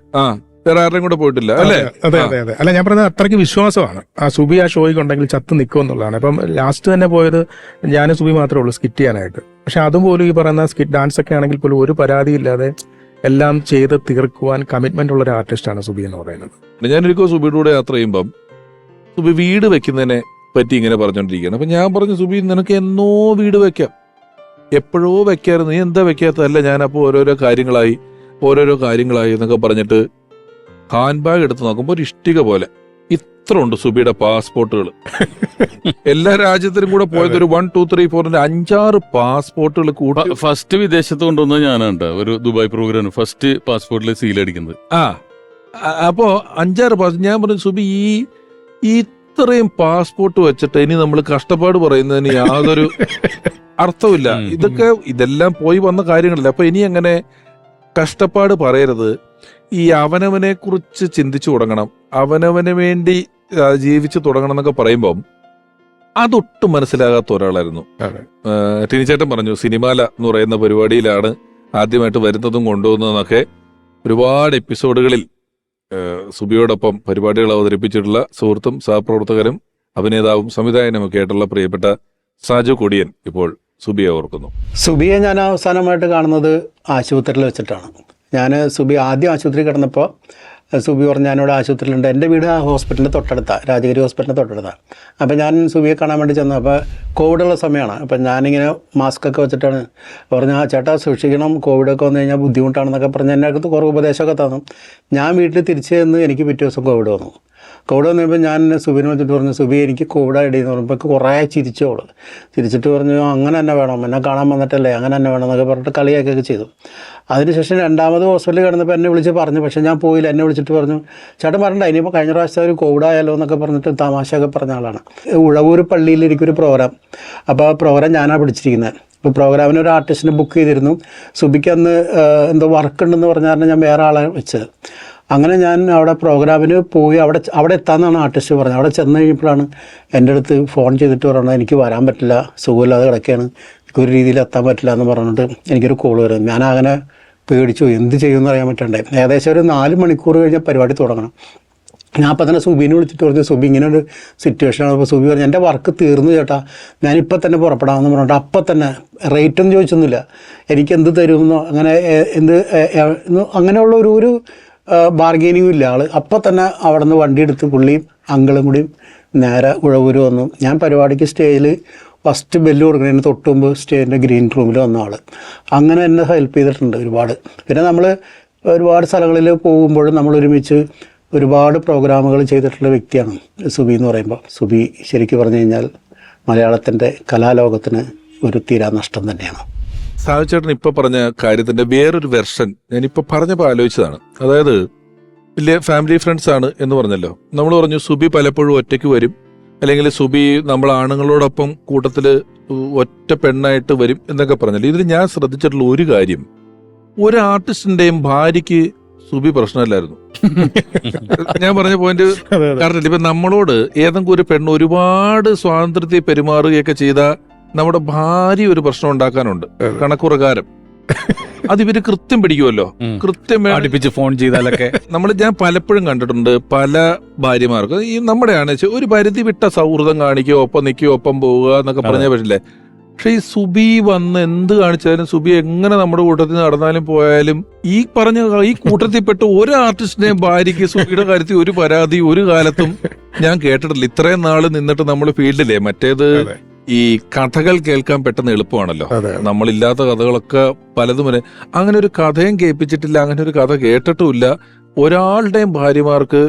വേറെ ആരുടെയും കൂടെ പോയിട്ടില്ല അല്ലേ? അതെ. അല്ല, ഞാൻ പറഞ്ഞത് അത്രയ്ക്ക് വിശ്വാസമാണ് ആ സുബി ആ ഷോയ്ക്ക് ഉണ്ടെങ്കിൽ ചത്ത് നിൽക്കും എന്നുള്ളതാണ്. അപ്പം ലാസ്റ്റ് തന്നെ പോയത് ഞാനും സുബി മാത്രമേ ഉള്ളൂ സ്കിറ്റ് ചെയ്യാനായിട്ട്. പക്ഷെ അതുപോലും ഈ പറയുന്ന സ്കിറ്റ് ഡാൻസ് ഒക്കെ ആണെങ്കിൽ പോലും ഒരു പരാതിയില്ലാതെ എല്ലാം ചെയ്ത് തീർക്കുവാൻ കമ്മിറ്റ്മെന്റ് ഉള്ള ഒരു ആർട്ടിസ്റ്റാണ് സുബി എന്ന് പറയുന്നത്. ഞാനൊരിക്കൽ സുബിയുടെ കൂടെ യാത്ര ചെയ്യുമ്പം സുബി വീട് വെക്കുന്നതിനെ പറ്റി ഇങ്ങനെ പറഞ്ഞോണ്ടിരിക്കുകയാണ്. അപ്പൊ ഞാൻ പറഞ്ഞു, സുബി നിനക്ക് എന്നോ വീട് വെക്കാം, എപ്പോഴോ വെക്കായിരുന്നു, നീ എന്താ വെക്കാത്തതല്ല. ഞാനപ്പോൾ ഓരോരോ കാര്യങ്ങളായി എന്നൊക്കെ പറഞ്ഞിട്ട് ഹാൻഡ് ബാഗ് എടുത്ത് നോക്കുമ്പോൾ ഒരു ഇഷ്ടിക പോലെ ഇത്ര ഉണ്ട് സുബിയുടെ പാസ്പോർട്ടുകൾ. എല്ലാ രാജ്യത്തിനും കൂടെ പോയത് ഒരു 1, 2, 3, 4 5-6 പാസ്പോർട്ടുകൾ കൂട്ടി. ഫസ്റ്റ് വിദേശത്ത് കൊണ്ടുവന്നത് ഞാനാണ്. ഒരു ദുബായ് പ്രോഗ്രാം ഫസ്റ്റ് പാസ്പോർട്ടിൽ സീലടിക്കുന്നത്. അപ്പോ 5-6 പാസ്പോർട്ട്. ഞാൻ പറഞ്ഞു, സുബി ഈ ഇത്രയും പാസ്പോർട്ട് വെച്ചിട്ട് ഇനി നമ്മൾ കഷ്ടപ്പാട് പറയുന്നതിന് യാതൊരു അർത്ഥമില്ല. ഇതെല്ലാം പോയി വന്ന കാര്യങ്ങളല്ല. അപ്പൊ ഇനി അങ്ങനെ കഷ്ടപ്പാട് പറയരുത്. ഈ അവനവനെ കുറിച്ച് ചിന്തിച്ചു തുടങ്ങണം, അവനവന് വേണ്ടി ജീവിച്ചു തുടങ്ങണം എന്നൊക്കെ പറയുമ്പം അതൊട്ടും മനസ്സിലാകാത്ത ഒരാളായിരുന്നു. ടിനിച്ചേട്ടൻ പറഞ്ഞു, സിനിമാല എന്ന് പറയുന്ന പരിപാടിയിലാണ് ആദ്യമായിട്ട് വരുന്നതും കൊണ്ടുപോകുന്നതെന്നൊക്കെ. ഒരുപാട് എപ്പിസോഡുകളിൽ സുബിയോടൊപ്പം പരിപാടികൾ അവതരിപ്പിച്ചിട്ടുള്ള സുഹൃത്തും സഹപ്രവർത്തകരും അഭിനേതാവും സംവിധായകനുമൊക്കെ ആയിട്ടുള്ള പ്രിയപ്പെട്ട സാജു കൊടിയൻ ഇപ്പോൾ സുബിയെ ഓർക്കുന്നു. സുബിയെ ഞാൻ അവസാനമായിട്ട് കാണുന്നത് ആശുപത്രിയിൽ വെച്ചിട്ടാണ്. ഞാൻ സുബി ആദ്യം ആശുപത്രി കിടന്നപ്പോൾ സുബി പറഞ്ഞു, ഞാനിവിടെ ആശുപത്രിയിലുണ്ട്. എൻ്റെ വീട് ആ ഹോസ്പിറ്റലിൻ്റെ തൊട്ടടുത്താണ്, രാജഗിരി ഹോസ്പിറ്റലിൻ്റെ തൊട്ടടുത്താണ്. അപ്പോൾ ഞാൻ സുബിയെ കാണാൻ വേണ്ടി ചെന്നു. അപ്പോൾ കോവിഡുള്ള സമയമാണ്. അപ്പം ഞാനിങ്ങനെ മാസ്കൊക്കെ വെച്ചിട്ടാണ് പറഞ്ഞു, ആ ചേട്ടാ സൂക്ഷിക്കണം, കോവിഡൊക്കെ വന്നു കഴിഞ്ഞാൽ ബുദ്ധിമുട്ടാണെന്നൊക്കെ പറഞ്ഞ് എൻ്റെ അടുത്ത് കുറേ ഉപദേശമൊക്കെ തന്നു. ഞാൻ വീട്ടിൽ തിരിച്ചു ചെന്ന് എനിക്ക് പിറ്റേ ദിവസം കോവിഡ് വന്നു. കോവിഡ് വന്നപ്പോൾ ഞാൻ സുബിനെ വിളിച്ചിട്ട് പറഞ്ഞു, സുബി എനിക്ക് കോവിഡ് ഇടയെന്ന് പറഞ്ഞപ്പോൾ കുറേ ചിരിച്ചോളൂ. ചിരിച്ചിട്ട് പറഞ്ഞു, അങ്ങനെ തന്നെ വേണം, എന്നെ കാണാൻ വന്നിട്ടല്ലേ, അങ്ങനെ തന്നെ വേണം എന്നൊക്കെ പറഞ്ഞിട്ട് കളിയാക്കൊക്കെ ചെയ്തു. അതിനുശേഷം 2ാമത് ഹോസ്പിറ്റലിൽ കിടന്നപ്പോൾ എന്നെ വിളിച്ച് പറഞ്ഞു, പക്ഷേ ഞാൻ പോയില്ല. എന്നെ വിളിച്ചിട്ട് പറഞ്ഞു, ചേട്ടൻ പറഞ്ഞിട്ട് ഇനിയിപ്പോൾ കഴിഞ്ഞ പ്രാവശ്യത്തെ ഒരു കോവിഡ് ആയാലോ എന്നൊക്കെ പറഞ്ഞിട്ട് തമാശയൊക്കെ പറഞ്ഞ ആളാണ്. ഉഴവൂർ പള്ളിയിൽ എനിക്കൊരു പ്രോഗ്രാം, അപ്പോൾ ആ പ്രോഗ്രാം ഞാനാണ് പിടിച്ചിരിക്കുന്നത്. ഇപ്പോൾ പ്രോഗ്രാമിന് ഒരു ആർട്ടിസ്റ്റിനെ ബുക്ക് ചെയ്തിരുന്നു. സുബിക്ക് അന്ന് എന്തോ വർക്ക് ഉണ്ടെന്ന് പറഞ്ഞാൽ ഞാൻ വേറെ ആളെ വെച്ചത്. അങ്ങനെ ഞാൻ അവിടെ പ്രോഗ്രാമിന് പോയി അവിടെ എത്താമെന്നാണ് ആർട്ടിസ്റ്റ് പറഞ്ഞത്. അവിടെ ചെന്ന് കഴിഞ്ഞപ്പോഴാണ് എൻ്റെ അടുത്ത് ഫോൺ ചെയ്തിട്ട് പറയണത്, എനിക്ക് വരാൻ പറ്റില്ല, സുഖമില്ലാതെ കിടക്കുകയാണ്, എനിക്കൊരു രീതിയിൽ എത്താൻ പറ്റില്ല എന്ന് പറഞ്ഞിട്ട് എനിക്കൊരു കോൾ വരും. ഞാൻ അങ്ങനെ പേടിച്ചു, എന്ത് ചെയ്യുമെന്ന് അറിയാൻ പറ്റണ്ടേ. ഏകദേശം ഒരു 4 മണിക്കൂർ കഴിഞ്ഞാൽ പരിപാടി തുടങ്ങണം. ഞാൻ അപ്പം തന്നെ സുബിനെ വിളിച്ചിട്ട് പറഞ്ഞു, സുബി ഇങ്ങനെ ഒരു സിറ്റുവേഷനാണ്. അപ്പോൾ സുബി പറഞ്ഞു, എൻ്റെ വർക്ക് തീർന്നു ചേട്ടാ, ഞാനിപ്പോൾ തന്നെ പുറപ്പെടാമെന്ന് പറഞ്ഞിട്ട് അപ്പം തന്നെ റേറ്റൊന്നും ചോദിച്ചൊന്നുമില്ല, എനിക്ക് എന്ത് തരുമെന്നോ അങ്ങനെ അങ്ങനെയുള്ള ഒരു ബാർഗെയിനിങ്ങും ഇല്ല ആൾ. അപ്പം തന്നെ അവിടെ നിന്ന് വണ്ടി എടുത്ത് പുള്ളിയും അങ്കിളും കൂടി നേരെ ഉഴവൂര് വന്നു. ഞാൻ പരിപാടിക്ക് സ്റ്റേജിൽ ഫസ്റ്റ് ബെല്ല് കൊടുക്കുന്നതിന് തൊട്ട് മുമ്പ് സ്റ്റേജിൻ്റെ ഗ്രീൻ റൂമിൽ വന്ന ആൾ. അങ്ങനെ എന്നെ ഹെൽപ്പ് ചെയ്തിട്ടുണ്ട് ഒരുപാട്. പിന്നെ നമ്മൾ ഒരുപാട് സ്ഥലങ്ങളിൽ പോകുമ്പോഴും നമ്മൾ ഒരുമിച്ച് ഒരുപാട് പ്രോഗ്രാമുകൾ ചെയ്തിട്ടുള്ള വ്യക്തിയാണ് സുബി എന്ന് പറയുമ്പോൾ. സുബി ശരിക്കും പറഞ്ഞു കഴിഞ്ഞാൽ മലയാളത്തിൻ്റെ കലാലോകത്തിന് ഒരു തീരാ നഷ്ടം തന്നെയാണ്. സാഹചേട്ടൻ ഇപ്പൊ പറഞ്ഞ കാര്യത്തിന്റെ വേറൊരു വെർഷൻ ഞാനിപ്പോ പറഞ്ഞപ്പോൾ ആലോചിച്ചതാണ്. അതായത് വലിയ ഫാമിലി ഫ്രണ്ട്സ് ആണ് എന്ന് പറഞ്ഞല്ലോ. നമ്മൾ പറഞ്ഞു സുബി പലപ്പോഴും ഒറ്റയ്ക്ക് വരും, അല്ലെങ്കിൽ സുബി നമ്മൾ ആണുങ്ങളോടൊപ്പം കൂട്ടത്തിൽ ഒറ്റ പെണ്ണായിട്ട് വരും എന്നൊക്കെ പറഞ്ഞല്ലോ. ഇതിൽ ഞാൻ ശ്രദ്ധിച്ചിട്ടുള്ള ഒരു കാര്യം, ഒരു ആർട്ടിസ്റ്റിന്റെയും ഭാര്യയ്ക്ക് സുബി പ്രശ്നമല്ലായിരുന്നു. ഞാൻ പറഞ്ഞ പോയിന്റ് കാരണം ഇപ്പൊ നമ്മളോട് ഏതെങ്കിലും ഒരു പെണ്ണ് ഒരുപാട് സ്വാതന്ത്ര്യത്തിൽ പെരുമാറുകയൊക്കെ ചെയ്താൽ നമ്മുടെ ഭാര്യ ഒരു പ്രശ്നം ഉണ്ടാക്കാനുണ്ട് കണക്കുപ്രകാരം. അത് ഇവര് കൃത്യം പിടിക്കുമല്ലോ, കൃത്യം അടുപ്പിച്ച് ഫോൺ ചെയ്താലൊക്കെ. ഞാൻ പലപ്പോഴും കണ്ടിട്ടുണ്ട് പല ഭാര്യമാർക്ക് ഈ നമ്മുടെയാണ് ഒരു പരിധി വിട്ട സൗഹൃദം കാണിക്കുക, ഒപ്പം നിൽക്കുക, ഒപ്പം പോവുക എന്നൊക്കെ പറഞ്ഞാൽ പറ്റില്ലേ. പക്ഷെ ഈ സുബി വന്ന് എന്ത് കാണിച്ചാലും, സുബി എങ്ങനെ നമ്മുടെ കൂട്ടത്തിൽ നടന്നാലും പോയാലും, ഈ പറഞ്ഞ ഈ കൂട്ടത്തിൽപ്പെട്ട ഒരു ആർട്ടിസ്റ്റിനെയും ഭാര്യയ്ക്ക് സുബിയുടെ കാര്യത്തിൽ ഒരു പരാതി ഒരു കാലത്തും ഞാൻ കേട്ടിട്ടില്ല. ഇത്രയും നാള് നിന്നിട്ട് നമ്മൾ ഫീൽഡിലെ മറ്റേത് ഈ കഥകൾ കേൾക്കാൻ പെട്ടെന്ന് എളുപ്പമാണല്ലോ. നമ്മളില്ലാത്ത കഥകളൊക്കെ പലതും വരെ അങ്ങനെ ഒരു കഥയും കേൾപ്പിച്ചിട്ടില്ല, അങ്ങനെ ഒരു കഥ കേട്ടിട്ടുമില്ല. ഒരാളുടെയും ഭാര്യമാർക്ക്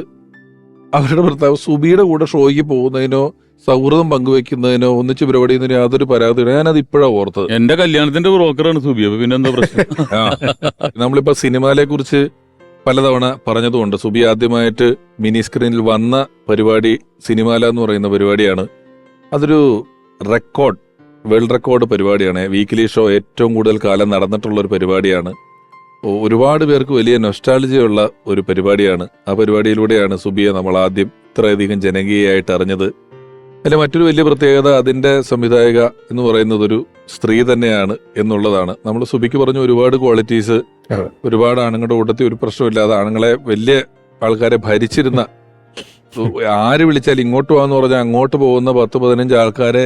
അവരുടെ ഭർത്താവ് സുബിയുടെ കൂടെ ഷോയ്ക്ക് പോകുന്നതിനോ സൗഹൃദം പങ്കുവെക്കുന്നതിനോ ഒന്നിച്ച് പരിപാടി ചെയ്യുന്നതിനോ യാതൊരു പരാതിയില്ല. ഞാനത് ഇപ്പോഴാണ് ഓർത്തത്. എന്റെ കല്യാണത്തിന്റെ ബ്രോക്കറാണ് സുബി. അപ്പൊ പിന്നെ എന്താ പ്രശ്നം? നമ്മളിപ്പോ സിനിമയെ കുറിച്ച് പലതവണ പറഞ്ഞതുകൊണ്ട് സുബി ആദ്യമായിട്ട് മിനി സ്ക്രീനിൽ വന്ന പരിപാടി സിനിമാല എന്ന് പറയുന്ന പരിപാടിയാണ്. അതൊരു വേൾഡ് റെക്കോർഡ് പരിപാടിയാണ്. വീക്കിലി ഷോ ഏറ്റവും കൂടുതൽ കാലം നടന്നിട്ടുള്ള ഒരു പരിപാടിയാണ്. ഒരുപാട് പേർക്ക് വലിയ നൊസ്റ്റാൾജിയുള്ള ഒരു പരിപാടിയാണ്. ആ പരിപാടിയിലൂടെയാണ് സുബിയെ നമ്മൾ ആദ്യം ഇത്രയധികം ജനകീയമായിട്ട് അറിഞ്ഞത്. അതിലെ മറ്റൊരു വലിയ പ്രത്യേകത അതിന്റെ സംവിധായക എന്ന് പറയുന്നത് ഒരു സ്ത്രീ തന്നെയാണ് എന്നുള്ളതാണ്. നമ്മൾ സുബിക്ക് പറഞ്ഞ ഒരുപാട് ക്വാളിറ്റീസ്, ഒരുപാട് ആണുങ്ങളുടെ കൂട്ടത്തിൽ ഒരു പ്രശ്നമില്ലാതെ ആണുങ്ങളെ വലിയ ആൾക്കാരെ ഭരിച്ചിരുന്ന, ആര് വിളിച്ചാൽ ഇങ്ങോട്ട് പോകാന്ന് പറഞ്ഞാൽ അങ്ങോട്ട് പോകുന്ന 10-15 ആൾക്കാരെ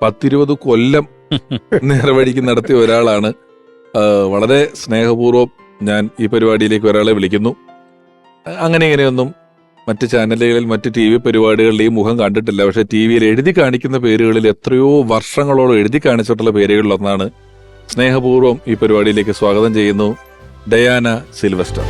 10-20 കൊല്ലം നേർവഴിക്ക് നടത്തിയ ഒരാളാണ്. വളരെ സ്നേഹപൂർവ്വം ഞാൻ ഈ പരിപാടിയിലേക്ക് ഒരാളെ വിളിക്കുന്നു. അങ്ങനെ ഇങ്ങനെയൊന്നും മറ്റ് ചാനലുകളിൽ മറ്റ് TV പരിപാടികളിൽ ഈ മുഖം കണ്ടിട്ടില്ല. പക്ഷെ TV എഴുതി കാണിക്കുന്ന പേരുകളിൽ എത്രയോ വർഷങ്ങളോളം എഴുതി കാണിച്ചിട്ടുള്ള പേരുകളിലൊന്നാണ്. സ്നേഹപൂർവ്വം ഈ പരിപാടിയിലേക്ക് സ്വാഗതം ചെയ്യുന്നു ഡയാന സിൽവസ്റ്റർ.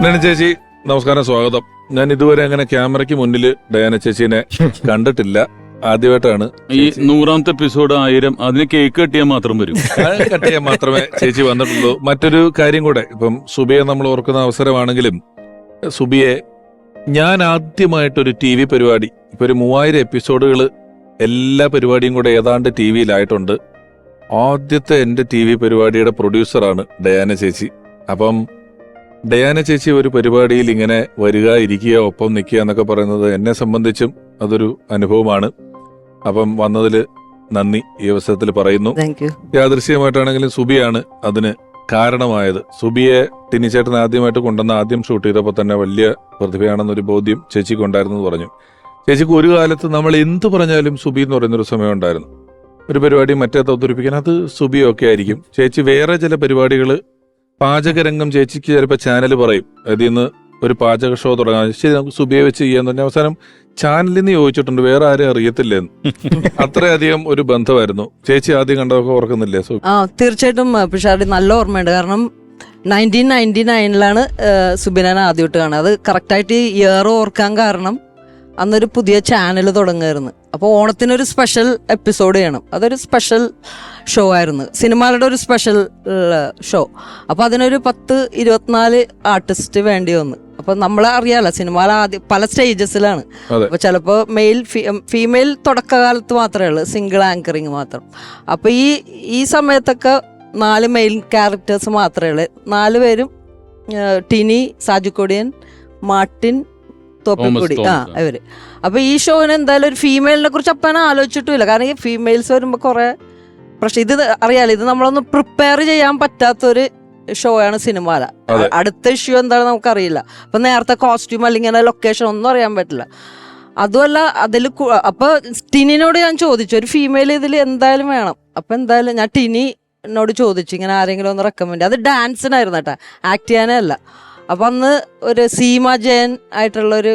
ഡയാന ചേച്ചി നമസ്കാരം, സ്വാഗതം. ഞാൻ ഇതുവരെ അങ്ങനെ ക്യാമറയ്ക്ക് മുന്നിൽ ഡയാന ചേച്ചീനെ കണ്ടിട്ടില്ല, ആദ്യമായിട്ടാണ്. ഈ 100ാമത്തെ എപ്പിസോഡ് 1000 അതിന് കേക്ക് കട്ടിയാൽ മാത്രം വരും. കട്ടിയാൽ മാത്രമേ ചേച്ചി വന്നിട്ടുള്ളൂ. മറ്റൊരു കാര്യം കൂടെ, ഇപ്പം സുബിയെ നമ്മൾ ഓർക്കുന്ന അവസരമാണെങ്കിലും സുബിയെ ഞാൻ ആദ്യമായിട്ടൊരു TV പരിപാടി, ഇപ്പൊ ഒരു 3000 എപ്പിസോഡുകൾ എല്ലാ പരിപാടിയും കൂടെ ഏതാണ്ട് TV-യിലായിട്ടുണ്ട്. ആദ്യത്തെ എന്റെ TV പരിപാടിയുടെ പ്രൊഡ്യൂസറാണ് ഡയാന ചേച്ചി. അപ്പം ഡയാന ചേച്ചി ഒരു പരിപാടിയിൽ ഇങ്ങനെ വരിക, ഇരിക്കുക, ഒപ്പം നിൽക്കുക എന്നൊക്കെ പറയുന്നത് എന്നെ സംബന്ധിച്ചും അതൊരു അനുഭവമാണ്. അപ്പം വന്നതിൽ നന്ദി ഈ അവസരത്തിൽ പറയുന്നു. യാദൃശ്യമായിട്ടാണെങ്കിലും സുബിയാണ് അതിന് കാരണമായത്. സുബിയെ ടിനിച്ചേട്ടൻ ആദ്യമായിട്ട് കൊണ്ടുവന്ന് ആദ്യം ഷൂട്ട് ചെയ്തപ്പോൾ തന്നെ വലിയ പ്രതിഭയാണെന്നൊരു ബോധ്യം ചേച്ചിക്ക് ഉണ്ടായിരുന്നു പറഞ്ഞു. ചേച്ചിക്ക് ഒരു കാലത്ത് നമ്മൾ എന്ത് പറഞ്ഞാലും സുബി എന്ന് പറയുന്നൊരു സമയം ഉണ്ടായിരുന്നു. ഒരു പരിപാടി മറ്റേത് അവതരിപ്പിക്കാൻ അത് സുബിയൊക്കെ ആയിരിക്കും. ചേച്ചി വേറെ ചില പരിപാടികൾ, പാചകരംഗം ചേച്ചിക്ക് ചിലപ്പോൾ ചാനൽ പറയും, അതിൽ നിന്ന് ഒരു പാചക ഷോ തുടങ്ങാൻ, ശരി നമുക്ക് സുബിയെ വെച്ച് ചെയ്യാന്ന് പറഞ്ഞാൽ അവസാനം ചാനലിൽ നിന്ന് ചോദിച്ചിട്ടുണ്ട്, വേറെ ആരും അറിയത്തില്ലെന്ന്. അത്രയധികം ഒരു ബന്ധമായിരുന്നു. ചേച്ചി ആദ്യം കണ്ടതൊക്കെ ഓർക്കുന്നില്ലേ? തീർച്ചയായിട്ടും പിഷാരടി നല്ല ഓർമ്മയുണ്ട്. കാരണം 1999 സുബിനാൻ ആദ്യമായിട്ട് കാണുക. അത് കറക്റ്റായിട്ട് ഇയർ ഓർക്കാൻ കാരണം അന്നൊരു പുതിയ ചാനൽ തുടങ്ങുമായിരുന്നു. അപ്പോൾ ഓണത്തിനൊരു സ്പെഷ്യൽ എപ്പിസോഡ് ചെയ്യണം. അതൊരു സ്പെഷ്യൽ ഷോ ആയിരുന്നു, സിനിമകളുടെ ഒരു സ്പെഷ്യൽ ഷോ. അപ്പോൾ അതിനൊരു 10-24 ആർട്ടിസ്റ്റ് വേണ്ടി വന്നു. അപ്പോൾ നമ്മളെ അറിയാലോ, സിനിമകൾ ആദ്യം പല സ്റ്റേജസിലാണ്. അപ്പോൾ ചിലപ്പോൾ ഫീമെയിൽ തുടക്കകാലത്ത് മാത്രമേ ഉള്ളൂ, സിംഗിൾ ആങ്കറിങ് മാത്രം. അപ്പോൾ ഈ സമയത്തൊക്കെ 4 മെയിൻ ക്യാരക്ടേഴ്സ് മാത്രമേ ഉള്ളൂ. 4 പേരും ടിനി, സാജുക്കൊടിയൻ, മാർട്ടിൻ, തോപ്പിക്കൊടി, ഇവര്. അപ്പൊ ഈ ഷോന് എന്തായാലും ഒരു ഫീമെയിലിനെ കുറിച്ച് അപ്പനെ ആലോചിച്ചിട്ടുമില്ല. കാരണം ഈ ഫീമെയിൽസ് വരുമ്പോ കുറെ പ്രശ്നം, ഇത് അറിയാലോ, ഇത് നമ്മളൊന്ന് പ്രിപ്പയർ ചെയ്യാൻ പറ്റാത്തൊരു ഷോ ആണ് സിനിമാല. അടുത്ത ഇഷ്യൂ എന്താണെന്ന് നമുക്കറിയില്ല. അപ്പൊ നേരത്തെ കോസ്റ്റ്യൂം അല്ലെങ്കിൽ ലൊക്കേഷൻ ഒന്നും അറിയാൻ പറ്റില്ല. അതുമല്ല അതിൽ അപ്പൊ ടിനിനോട് ഞാൻ ചോദിച്ചു ഒരു ഫീമെയിൽ ഇതിൽ എന്തായാലും വേണം. അപ്പൊ എന്തായാലും ഞാൻ ടിനിനോട് ചോദിച്ചു ഇങ്ങനെ ആരെങ്കിലും ഒന്ന് റെക്കമെൻഡ്. അത് ഡാൻസിനായിരുന്നു കേട്ടോ, ആക്ട് ചെയ്യാനല്ല. അപ്പൊ അന്ന് ഒരു സീമ ജയൻ ആയിട്ടുള്ള ഒരു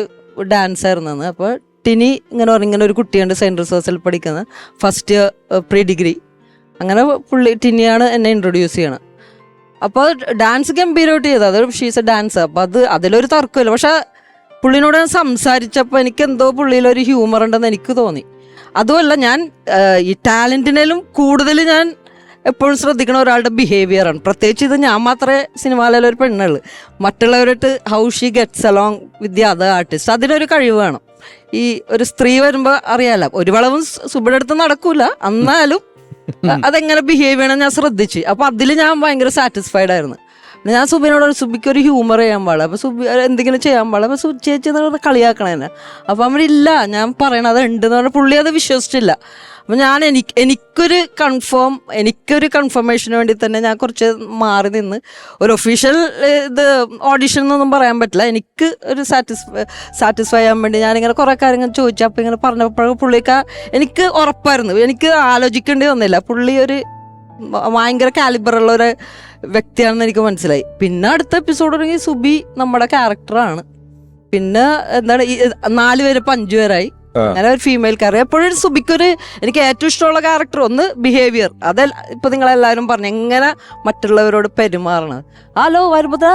ഡാൻസ് ആയിരുന്നു അന്ന്. അപ്പൊ ടിനി ഇങ്ങനെ പറഞ്ഞു ഇങ്ങനെ ഒരു കുട്ടിയുണ്ട് സെൻറ്റ് റിസോഴ്സിൽ പഠിക്കുന്നത്, ഫസ്റ്റ് ഇയർ പ്രീ ഡിഗ്രി. അങ്ങനെ ടിനിയാണ് എന്നെ ഇൻട്രൊഡ്യൂസ് ചെയ്യണത്. അപ്പോൾ ഡാൻസ് ഗംഭീരമായിട്ട് ചെയ്തത്, അതൊരു ഷീസ് എ ഡാൻസ്. അപ്പോൾ അത് അതിലൊരു തർക്കമില്ല. പക്ഷെ പുള്ളിനോട് ഞാൻ സംസാരിച്ചപ്പോൾ എനിക്ക് എന്തോ പുള്ളിയിലൊരു ഹ്യൂമർ ഉണ്ടെന്ന് എനിക്ക് തോന്നി. അതുമല്ല ഞാൻ ഈ ടാലൻറ്റിനേലും കൂടുതൽ ഞാൻ എപ്പോഴും ശ്രദ്ധിക്കണ ഒരാളുടെ ബിഹേവിയറാണ്. പ്രത്യേകിച്ച് ഇത് ഞാൻ മാത്രമേ സിനിമയിലെ ഒരു പെണ്ണുള്ളൂ. മറ്റുള്ളവരായിട്ട് how she gets along with the other artist, അതിനൊരു കഴിവ് വേണം. ഈ ഒരു സ്ത്രീ വരുമ്പോൾ അറിയാലോ, ഒരു വളവും സുബിയുടെ അടുത്ത് നടക്കൂല, എന്നാലും അതെങ്ങനെ ബിഹേവ് ചെയ്യണം ഞാൻ ശ്രദ്ധിച്ചു. അപ്പൊ അതിൽ ഞാൻ ഭയങ്കര സാറ്റിസ്ഫൈഡ് ആയിരുന്നു. ഞാൻ സുബിനോട് സുബിക്ക് ഒരു ഹ്യൂമർ ചെയ്യാൻ പാടില്ല, അപ്പൊ സുബി എന്തെങ്കിലും ചെയ്യാൻ പാടില്ല, അപ്പൊ ചേച്ചി എന്ന് കളിയാക്കണേനെ. അപ്പൊ അവരില്ല ഞാൻ പറയണത് ഉണ്ടെന്ന് പറഞ്ഞാൽ പുള്ളി അത് വിശ്വസിച്ചില്ല. അപ്പൊ ഞാൻ എനിക്കൊരു കൺഫർമേഷന് വേണ്ടി തന്നെ ഞാൻ കുറച്ച് മാറി നിന്ന്, ഒരു ഒഫീഷ്യൽ ഇത് ഓഡിഷൻ എന്നൊന്നും പറയാൻ പറ്റില്ല, എനിക്ക് ഒരു സാറ്റിസ്ഫൈ ചെയ്യാൻ വേണ്ടി ഞാനിങ്ങനെ കുറെ കാര്യങ്ങൾ ചോദിച്ചു. അപ്പൊ ഇങ്ങനെ പറഞ്ഞപ്പോഴും പുള്ളിക്ക് എനിക്ക് ഉറപ്പായിരുന്നു, എനിക്ക് ആലോചിക്കേണ്ടി വന്നില്ല. പുള്ളി ഒരു ഭയങ്കര കാലിബറുള്ള ഒരു വ്യക്തിയാണെന്ന് എനിക്ക് മനസ്സിലായി. പിന്നെ അടുത്ത എപ്പിസോഡ് തുടങ്ങി സുബി നമ്മുടെ ക്യാരക്ടറാണ്. പിന്നെ എന്താണ് 4 പേര് 5 പേരായി. അങ്ങനെ ഒരു ഫീമെയിൽ ക്യാരക്ടർ. എപ്പോഴും സുബിക്കൊരു എനിക്ക് ഏറ്റവും ഇഷ്ടമുള്ള ക്യാരക്ടർ ഒന്ന് ബിഹേവിയർ. ഇപ്പൊ നിങ്ങളെല്ലാവരും പറഞ്ഞു എങ്ങനെ മറ്റുള്ളവരോട് പെരുമാറണത്. ഹലോ വരുമ്പോ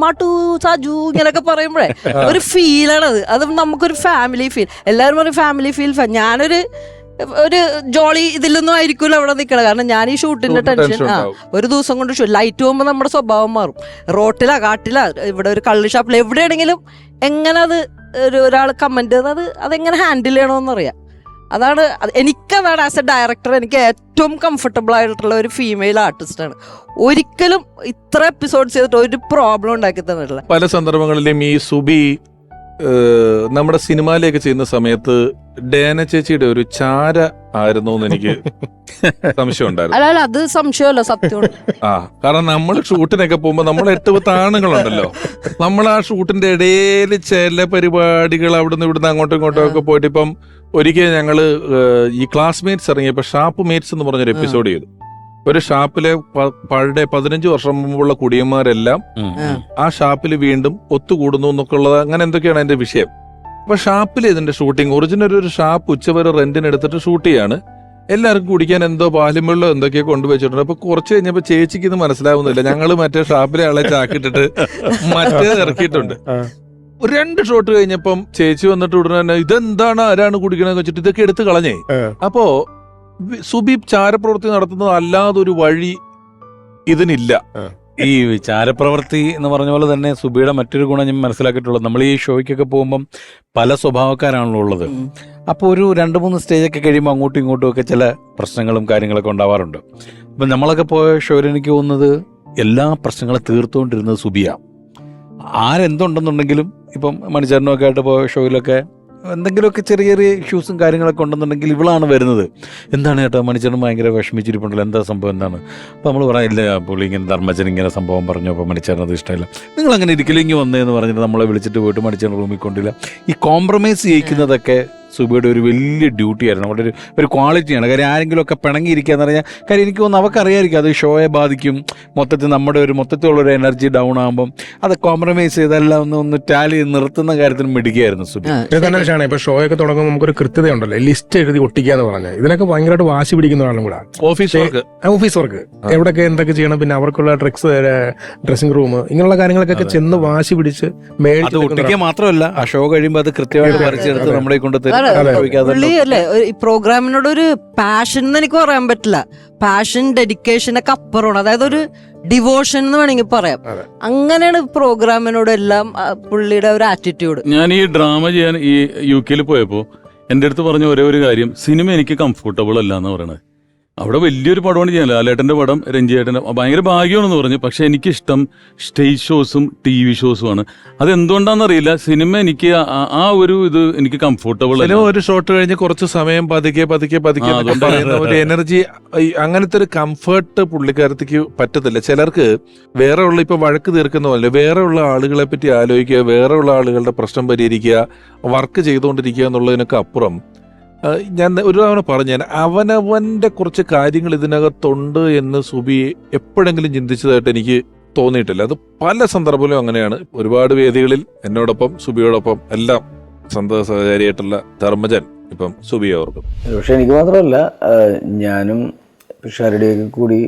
മാട്ടു സാജു ഇങ്ങനെയൊക്കെ പറയുമ്പോഴേ ഒരു ഫീലാണത്. അത് നമുക്കൊരു ഫാമിലി ഫീൽ. എല്ലാവരും ഒരു ഫാമിലി ഫീൽ. ഞാനൊരു ജോളി ഇതിലൊന്നും ആയിരിക്കുമല്ലോ അവിടെ നിൽക്കണം. കാരണം ഞാൻ ഈ ഷൂട്ടിന്റെ ടെൻഷൻ ഒരു ദിവസം കൊണ്ട് ലൈറ്റ് പോകുമ്പോൾ നമ്മുടെ സ്വഭാവം മാറും. റോട്ടിലാ കാട്ടിലാ ഇവിടെ ഒരു കള്ള് ഷാപ്പിൽ എവിടെയാണെങ്കിലും എങ്ങനെ അത് ഒരാൾ കമന്റ് ചെയ്ത് അതെങ്ങനെ ഹാൻഡിൽ ചെയ്യണമെന്നറിയാം. എനിക്കതാണ് ആസ് എ ഡയറക്ടർ എനിക്ക് ഏറ്റവും കംഫർട്ടബിൾ ആയിട്ടുള്ള ഒരു ഫീമെയിൽ ആർട്ടിസ്റ്റാണ്. ഒരിക്കലും ഇത്ര എപ്പിസോഡ്സ് ചെയ്തിട്ട് ഒരു പ്രോബ്ലം ഉണ്ടാക്കി തന്നിട്ടില്ല. പല സന്ദർഭങ്ങളിലും ഈ സുബി നമ്മുടെ സിനിമയിലേക്ക് ചെയ്യുന്ന സമയത്ത് ഡേന ചേച്ചിയുടെ ഒരു ചാര ആയിരുന്നു എന്ന് എനിക്ക് സംശയം ഉണ്ടായിരുന്നു. അല്ല അത് സംശയമല്ല, സത്യമാണ്. കാരണം നമ്മൾ ഷൂട്ടിനൊക്കെ പോകുമ്പോ നമ്മൾ 8-10 ആണുങ്ങളുണ്ടല്ലോ, നമ്മൾ ആ ഷൂട്ടിന്റെ ഇടയിൽ ചില പരിപാടികൾ അവിടുന്ന് ഇവിടുന്ന് അങ്ങോട്ടും ഇങ്ങോട്ടും ഒക്കെ പോയിട്ട്, ഇപ്പം ഒരിക്കൽ ഞങ്ങള് ഈ ക്ലാസ്മേറ്റ്സ് ഇറങ്ങിയപ്പോ ഷാപ്പ് മേറ്റ്സ് എന്ന് പറഞ്ഞൊരു എപ്പിസോഡ് ചെയ്തു. ഒരു ഷാപ്പിലെ പഴയ 15 വർഷം മുമ്പുള്ള കുടിയന്മാരെല്ലാം ആ ഷാപ്പിൽ വീണ്ടും ഒത്തുകൂടുന്നു എന്നൊക്കെ ഉള്ളത്, അങ്ങനെ എന്തൊക്കെയാണ് അതിന്റെ വിഷയം. അപ്പൊ ഷാപ്പിൽ ഇതിന്റെ ഷൂട്ടിങ് ഒറിജിനൽ ഒരു ഷാപ്പ് ഉച്ചവരെ റെന്റിന് എടുത്തിട്ട് ഷൂട്ട് ചെയ്യാണ്. എല്ലാവർക്കും കുടിക്കാൻ എന്തോ പാലും വെള്ളം എന്തൊക്കെയോ കൊണ്ടുവച്ചിട്ടുണ്ട്. അപ്പൊ കുറച്ച് കഴിഞ്ഞപ്പോ ചേച്ചിക്ക് ഇത് മനസ്സിലാവുന്നില്ല, ഞങ്ങള് മറ്റേ ഷാപ്പിലെ ആളെ ചാക്കിട്ടിട്ട് മറ്റേത് ഇറക്കിയിട്ടുണ്ട്. 2 ഷോട്ട് കഴിഞ്ഞപ്പം ചേച്ചി വന്നിട്ട് ഉടനെ തന്നെ ഇതെന്താണ് ആരാണ് കുടിക്കണമെന്ന് വെച്ചിട്ട് ഇതൊക്കെ എടുത്ത് കളഞ്ഞേ. അപ്പോ സുബി ചാരപ്രവൃത്തി നടത്തുന്നത് അല്ലാതൊരു വഴി ഇതിനില്ല. ഈ ചാരപ്രവൃത്തി എന്ന് പറഞ്ഞ പോലെ തന്നെ സുബിയുടെ മറ്റൊരു ഗുണം ഞാൻ മനസ്സിലാക്കിയിട്ടുള്ളത്, നമ്മൾ ഈ ഷോയ്ക്കൊക്കെ പോകുമ്പം പല സ്വഭാവക്കാരാണല്ലോ ഉള്ളത്. അപ്പോൾ ഒരു 2-3 സ്റ്റേജൊക്കെ കഴിയുമ്പോൾ അങ്ങോട്ടും ഇങ്ങോട്ടും ഒക്കെ ചില പ്രശ്നങ്ങളും കാര്യങ്ങളൊക്കെ ഉണ്ടാവാറുണ്ട്. അപ്പം നമ്മളൊക്കെ പോയ ഷോയിൽ എനിക്ക് തോന്നുന്നത് എല്ലാ പ്രശ്നങ്ങളും തീർത്തുകൊണ്ടിരുന്നത് സുബിയാണ്. ആരെന്തുണ്ടെന്നുണ്ടെങ്കിലും ഇപ്പം മണിച്ചേരനൊക്കെ ആയിട്ട് പോയ ഷോയിലൊക്കെ എന്തെങ്കിലുമൊക്കെ ചെറിയ ചെറിയ ഇഷ്യൂസും കാര്യങ്ങളൊക്കെ ഉണ്ടെന്നുണ്ടെങ്കിൽ ഇവളാണ് വരുന്നത്. എന്താണ് ചേട്ടാ മണിച്ചേട്ടൻ ഭയങ്കര വിഷമിച്ചിരിപ്പുണ്ടല്ലോ, എന്താ സംഭവം എന്താണ്? അപ്പോൾ നമ്മൾ പറയില്ല പുള്ളി ഇങ്ങനെ ധർമ്മച്ചൻ ഇങ്ങനെ സംഭവം പറഞ്ഞു, അപ്പോൾ മണിച്ചേട്ടൻ അത് ഇഷ്ടമില്ല, നിങ്ങൾ അങ്ങനെ ഇരിക്കലിങ്ങി വന്നതെന്ന് പറഞ്ഞിട്ട് നമ്മളെ വിളിച്ചിട്ട് പോയിട്ട് മണിച്ചേട്ടൻ റൂമിൽ കൊണ്ടില്ല. ഈ കോംപ്രമൈസ് ചെയ്യിക്കുന്നതൊക്കെ സുബിയുടെ ഒരു വലിയ ഡ്യൂട്ടിയായിരുന്നു, നമ്മുടെ ഒരു ക്വാളിറ്റിയാണ്. കാര്യം ആരെങ്കിലുമൊക്കെ പിണങ്ങിയിരിക്കുക എന്ന് പറഞ്ഞാൽ, കാര്യം എനിക്ക് തോന്നുന്നു അവർക്കറിയാമായിരിക്കും അത് ഷോയെ ബാധിക്കും, മൊത്തത്തിലുള്ളൊരു എനർജി ഡൗൺ ആകുമ്പം അത് കോംപ്രമൈസ് ചെയ്തെല്ലാം ഒന്ന് ടാലി നിർത്തുന്ന കാര്യത്തിന് മിടുകയായിരുന്നു സുബി. ഇപ്പൊ ഷോയൊക്കെ തുടങ്ങുമ്പോൾ നമുക്കൊരു കൃത്യതയുണ്ടല്ലോ, ലിസ്റ്റ് എഴുതി ഒട്ടിക്കുക എന്ന് പറഞ്ഞാൽ ഇതിനൊക്കെ ഭയങ്കരമായിട്ട് വാശി പിടിക്കുന്ന ആളും കൂടെ. ഓഫീസ് വർക്ക് എവിടെയൊക്കെ എന്തൊക്കെ ചെയ്യണം, പിന്നെ അവർക്കുള്ള ഡ്രസ്സിംഗ് റൂം, ഇങ്ങനെയുള്ള കാര്യങ്ങളൊക്കെ ചെന്ന് വാശി പിടിച്ച് ഒട്ടിക്കുക മാത്രമല്ല ആ ഷോ കഴിയുമ്പോൾ അത് കൃത്യമായിട്ട് പറിച്ചെടുത്ത് നമ്മളെ കൊണ്ട് പുള്ളി അല്ലേ ഈ പ്രോഗ്രാമിനോട് ഒരു പാഷൻ എന്ന് എനിക്ക് പറയാൻ പറ്റില്ല. പാഷൻ ഡെഡിക്കേഷനൊക്കെ അപ്പുറമാണ്, അതായത് ഒരു ഡിവോഷൻ എന്ന് വേണമെങ്കിൽ പറയാം. അങ്ങനെയാണ് പ്രോഗ്രാമിനോട് എല്ലാം പുള്ളിയുടെ ഒരു ആറ്റിറ്റ്യൂഡ്. ഞാൻ ഈ ഡ്രാമ ചെയ്യാൻ ഈ UK പോയപ്പോ എന്റെ അടുത്ത് പറഞ്ഞ ഒരേ ഒരു കാര്യം, സിനിമ എനിക്ക് കംഫർട്ടബിൾ അല്ല എന്ന് പറയണത്. അവിടെ വലിയൊരു പടമാണ് ചെയ്യാൻ ലാലേട്ടൻ്റെ പടം, രഞ്ജിയേട്ടൻ്റെ, ഭയങ്കര ഭാഗ്യമാണെന്ന് പറഞ്ഞു. പക്ഷെ എനിക്കിഷ്ടം സ്റ്റേജ് ഷോസും TV ഷോസുമാണ്. അതെന്തുകൊണ്ടാണെന്നറിയില്ല, സിനിമ എനിക്ക് ആ ഒരു ഇത് എനിക്ക് കംഫർട്ടബിൾ അല്ല. ഒരു ഷോട്ട് കഴിഞ്ഞ് കുറച്ച് സമയം പതുക്കെ പറയുന്ന ഒരു എനർജി, അങ്ങനത്തെ ഒരു കംഫർട്ട് പുള്ളിക്കാരത്തേക്ക് പറ്റത്തില്ല. ചിലർക്ക് വേറെ ഉള്ള, ഇപ്പൊ വഴക്ക് തീർക്കുന്ന പോലെ വേറെ ഉള്ള ആളുകളെ പറ്റി ആലോചിക്കുക, വേറെ ഉള്ള ആളുകളുടെ പ്രശ്നം പരിഹരിക്കുക, വർക്ക് ചെയ്തുകൊണ്ടിരിക്കുക എന്നുള്ളതിനൊക്കെ അപ്പുറം ഞാൻ ഒരു തവണ പറഞ്ഞു, അവനവന്റെ കുറച്ച് കാര്യങ്ങൾ ഇതിനകത്തുണ്ട് എന്ന് സുബി എപ്പോഴെങ്കിലും ചിന്തിച്ചതായിട്ട് എനിക്ക് തോന്നിയിട്ടില്ല. അത് പല സന്ദർഭത്തിലും അങ്ങനെയാണ്. ഒരുപാട് വേദികളിൽ എന്നോടൊപ്പം സുബിയോടൊപ്പം എല്ലാം സ്വന്തം സഹചാരിയായിട്ടുള്ള ധർമ്മജൻ ഇപ്പം സുബിയെ ഓർക്കും. പക്ഷെ എനിക്ക് മാത്രമല്ല, ഞാനും പിഷാരടിയൊക്കെ കൂടി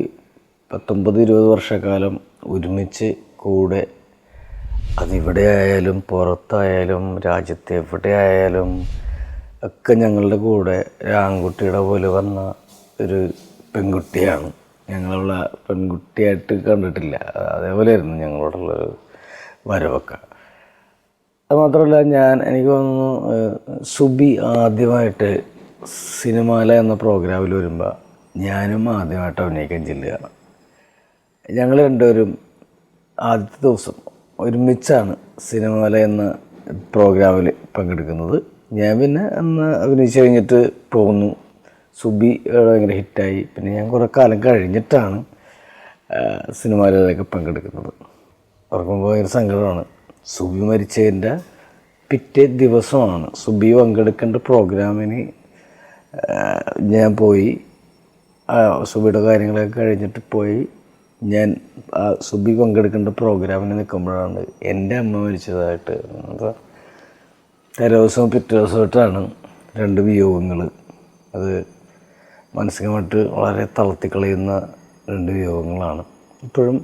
19-20 വർഷക്കാലം ഒരുമിച്ച് കൂടെ, അതിവിടെ ആയാലും പുറത്തായാലും രാജ്യത്ത് എവിടെയായാലും ഒക്കെ ഞങ്ങളുടെ കൂടെ ആൺകുട്ടിയുടെ പോലെ വന്ന ഒരു പെൺകുട്ടിയാണ്. ഞങ്ങളുള്ള പെൺകുട്ടിയായിട്ട് കണ്ടിട്ടില്ല. അതേപോലെയായിരുന്നു ഞങ്ങളോടുള്ളൊരു വരവൊക്കെ. അത് മാത്രമല്ല, എനിക്ക് തോന്നുന്നു സുബി ആദ്യമായിട്ട് സിനിമാല എന്ന പ്രോഗ്രാമിൽ വരുമ്പോൾ ഞാനും ആദ്യമായിട്ട് അഭിനയിക്കാൻ ചെല്ലുകയാണ്. ഞങ്ങൾ രണ്ടുപേരും ആദ്യത്തെ ദിവസം ഒരുമിച്ചാണ് സിനിമാല എന്ന പ്രോഗ്രാമിൽ പങ്കെടുക്കുന്നത്. ഞാൻ പിന്നെ അന്ന് അഭിനയിച്ച് കഴിഞ്ഞിട്ട് പോകുന്നു. സുബി ഭയങ്കര ഹിറ്റായി. പിന്നെ ഞാൻ കുറേ കാലം കഴിഞ്ഞിട്ടാണ് സിനിമയിലൊക്കെ പങ്കെടുക്കുന്നത്. ഓർക്കുമ്പോൾ ഭയങ്കര സങ്കടമാണ്. സുബി മരിച്ചതിൻ്റെ പിറ്റേ ദിവസമാണ് സുബി പങ്കെടുക്കേണ്ട പ്രോഗ്രാമിന് ഞാൻ പോയി. സുബിയുടെ കാര്യങ്ങളൊക്കെ കഴിഞ്ഞിട്ട് പോയി ഞാൻ സുബി പങ്കെടുക്കേണ്ട പ്രോഗ്രാമിന് നിൽക്കുമ്പോഴാണ് എൻ്റെ അമ്മ മരിച്ചതായിട്ട്. തലേദിവസവും പിറ്റേ ദിവസമായിട്ടാണ് 2 വിയോഗങ്ങൾ. അത് മാനസികമായിട്ട് വളരെ തളർത്തിക്കളയുന്ന 2 വിയോഗങ്ങളാണ്. ഇപ്പോഴും